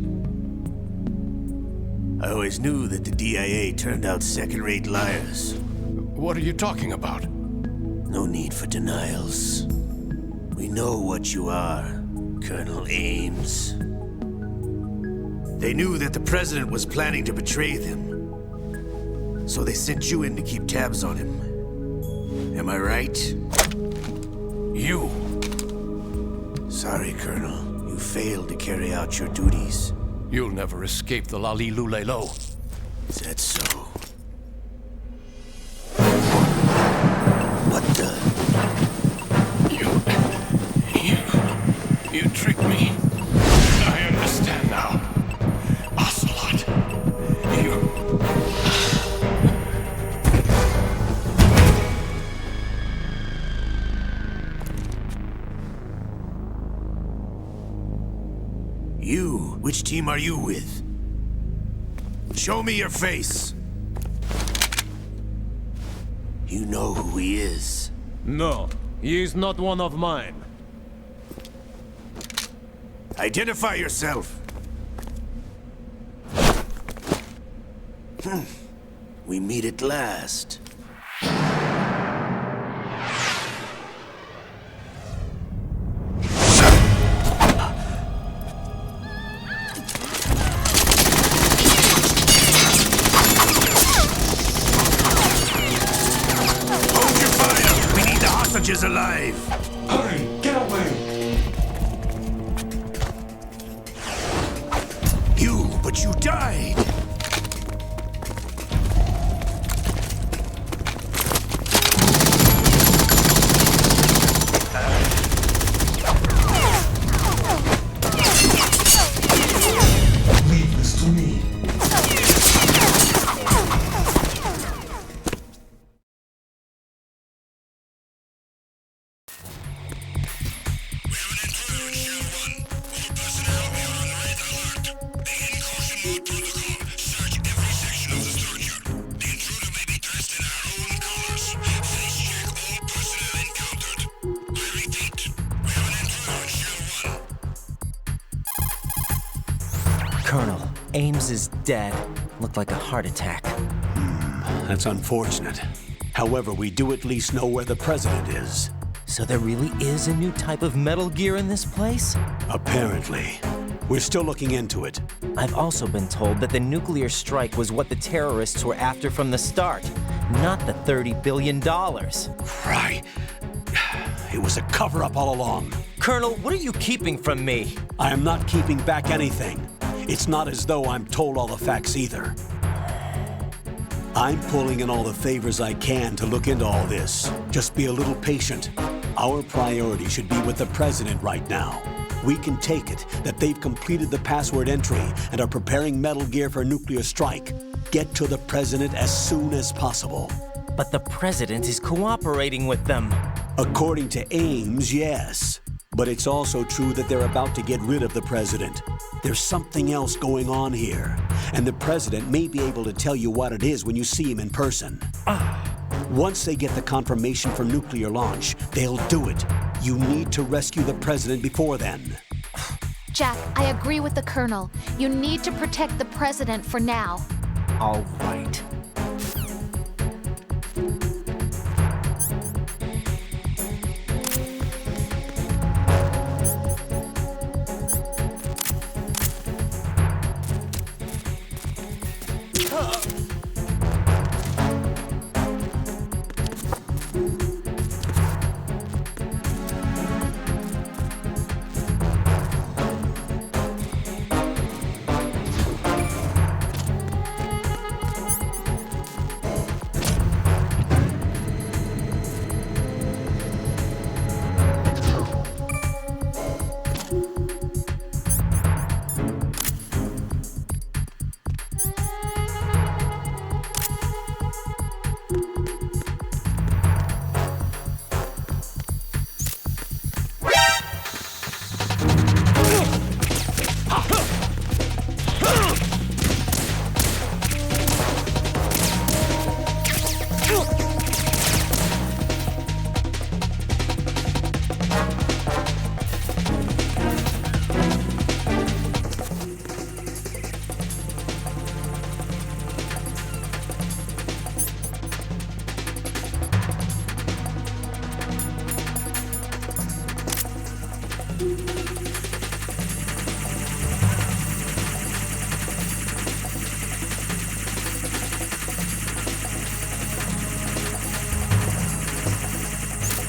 I always knew that the DIA turned out second-rate liars. What are you talking about? No need for denials. We know what you are. Colonel Ames. They knew that the President was planning to betray them. So they sent you in to keep tabs on him. Am I right? You! Sorry, Colonel. You failed to carry out your duties. You'll never escape the Lali Lulelo. Is that so? What the? You tricked me. I understand now. Ocelot. You? Which team are you with? Show me your face. You know who he is. No, he is not one of mine. Identify yourself. We meet at last. Hold your fire! We need the hostages alive! Hurry! Get away! But you died! Leave this to me. Colonel, Ames is dead. Looked like a heart attack. That's unfortunate. However, we do at least know where the President is. So there really is a new type of Metal Gear in this place? Apparently. We're still looking into it. I've also been told that the nuclear strike was what the terrorists were after from the start, not the $30 billion. Right. It was a cover-up all along. Colonel, what are you keeping from me? I am not keeping back anything. It's not as though I'm told all the facts either. I'm pulling in all the favors I can to look into all this. Just be a little patient. Our priority should be with the President right now. We can take it that they've completed the password entry and are preparing Metal Gear for nuclear strike. Get to the President as soon as possible. But the President is cooperating with them. According to Ames, yes. But it's also true that they're about to get rid of the President. There's something else going on here, and the President may be able to tell you what it is when you see him in person. Once they get the confirmation for nuclear launch, they'll do it. You need to rescue the President before then. Jack, I agree with the Colonel. You need to protect the President for now. All right.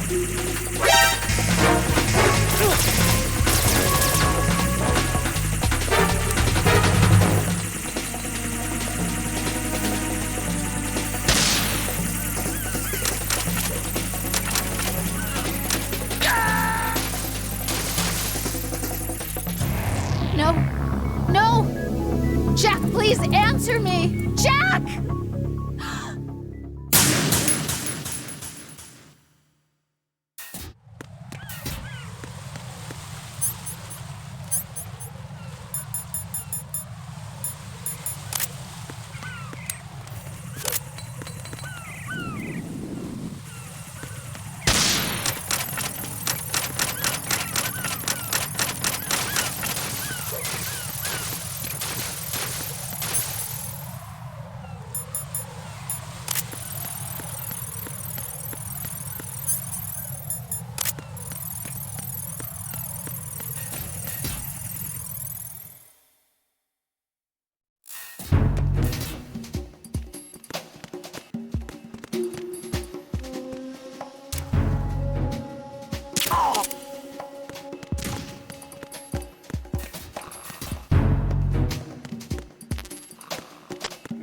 No! No! Jack, please answer me! Jack!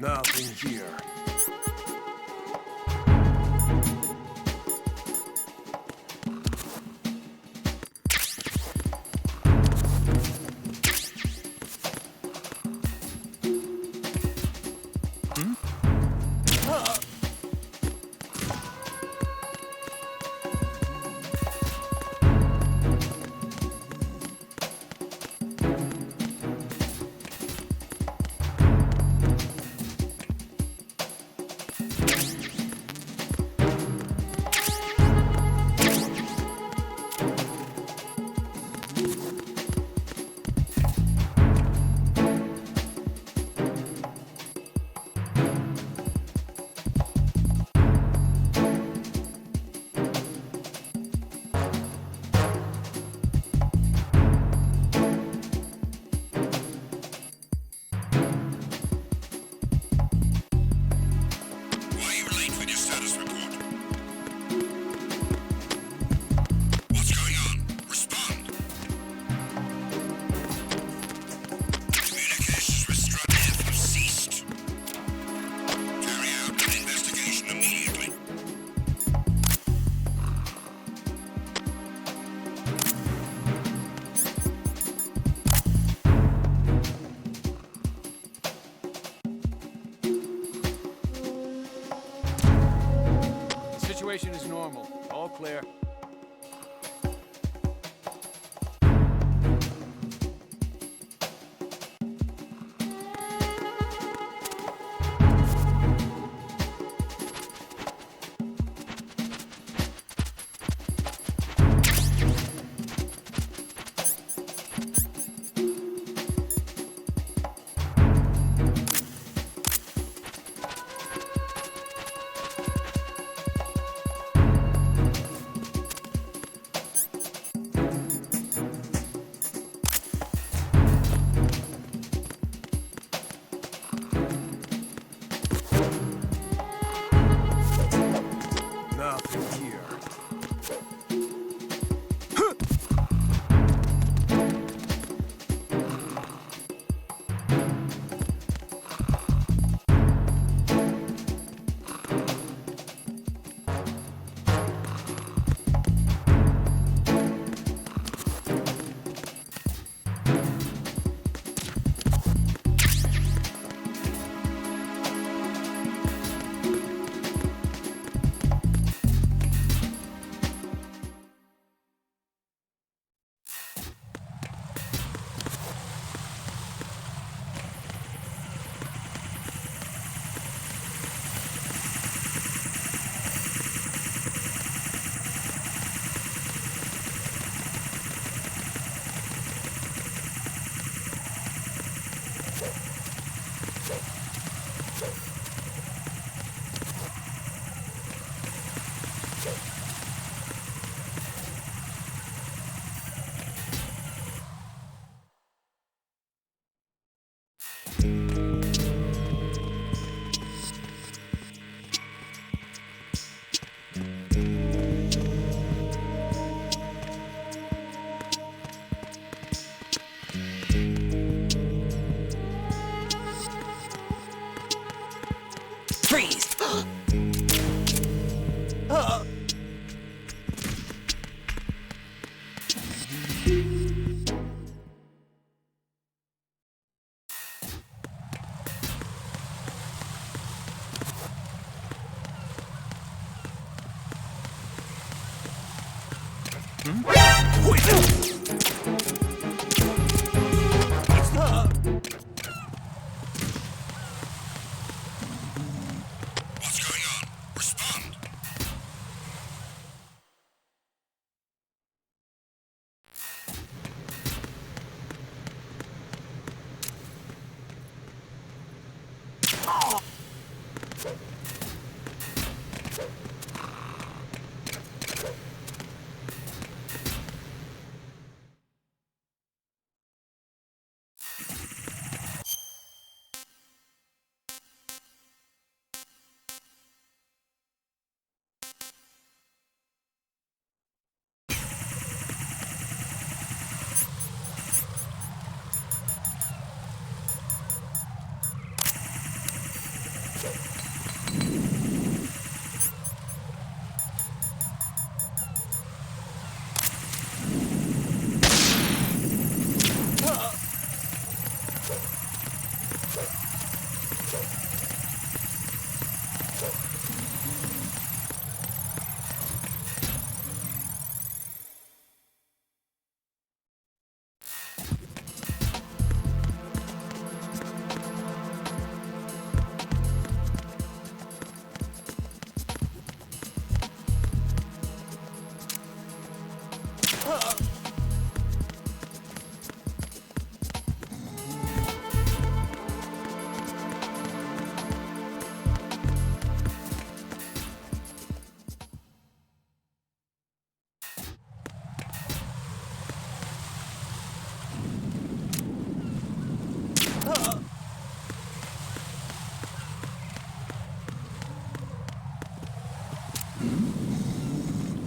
Nothing here. Situation is normal. All clear.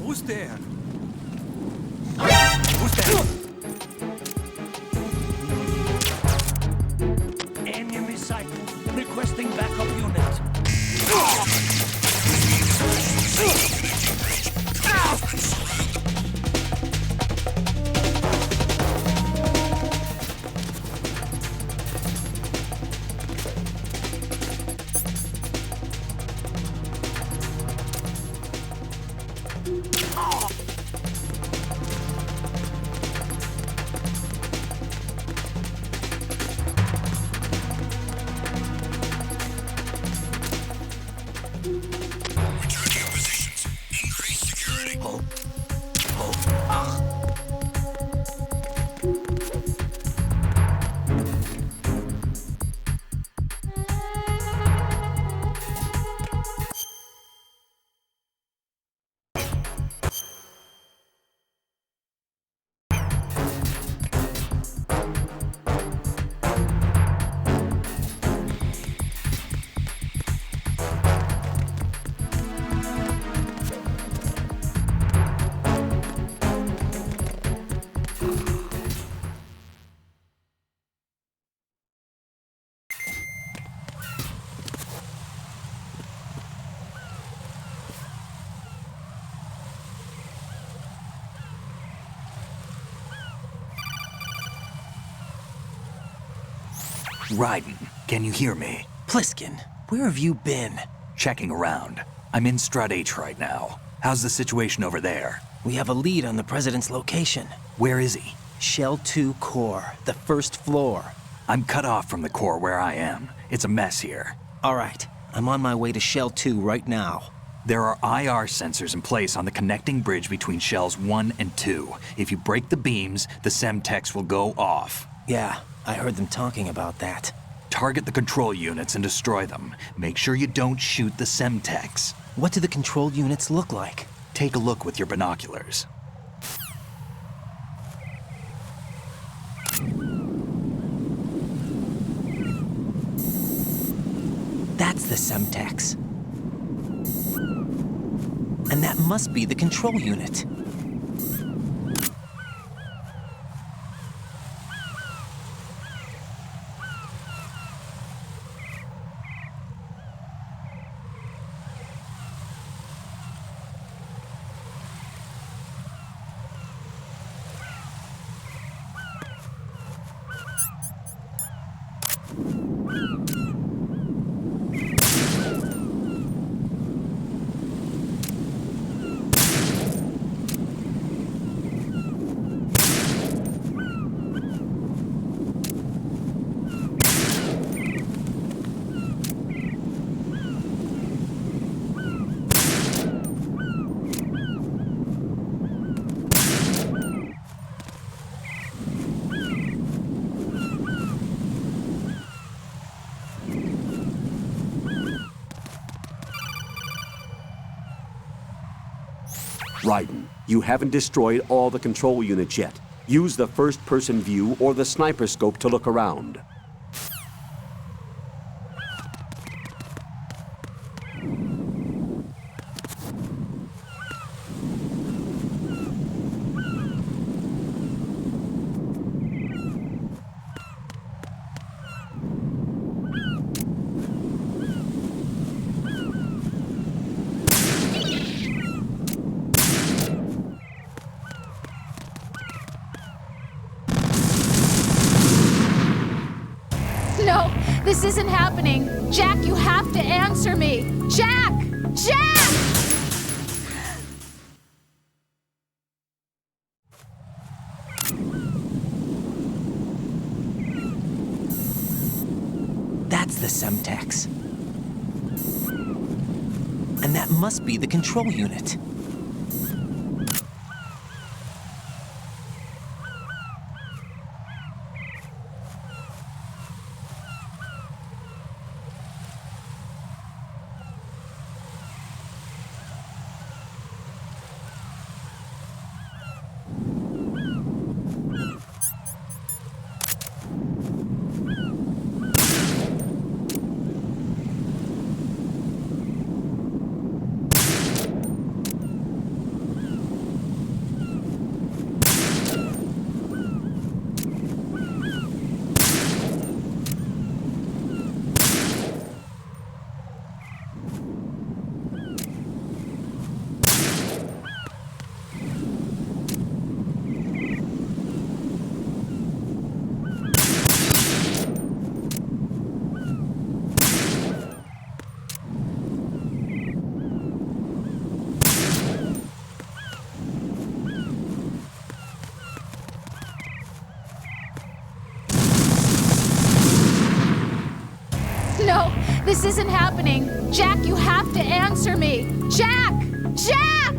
Who's there? Who's there? Enemy sight. Requesting backup unit. Raiden, can you hear me? Pliskin, where have you been? Checking around. I'm in Strut H right now. How's the situation over there? We have a lead on the President's location. Where is he? Shell 2 core, the first floor. I'm cut off from the core where I am. It's a mess here. All right, I'm on my way to Shell 2 right now. There are IR sensors in place on the connecting bridge between Shells 1 and 2. If you break the beams, the Semtex will go off. Yeah, I heard them talking about that. Target the control units and destroy them. Make sure you don't shoot the Semtex. What do the control units look like? Take a look with your binoculars. That's the Semtex. And that must be the control unit. Raiden, you haven't destroyed all the control units yet. Use the first-person view or the sniper scope to look around. No, this isn't happening. Jack, you have to answer me. Jack! Jack! That's the Semtex. And that must be the control unit. No, this isn't happening. Jack, you have to answer me. Jack! Jack!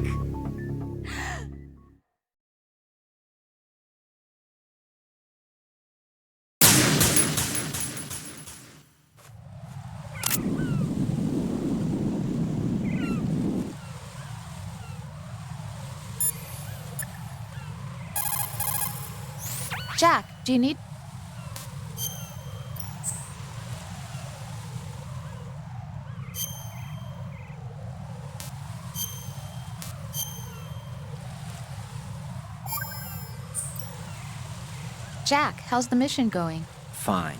Jack, do you need... Jack, how's the mission going? Fine.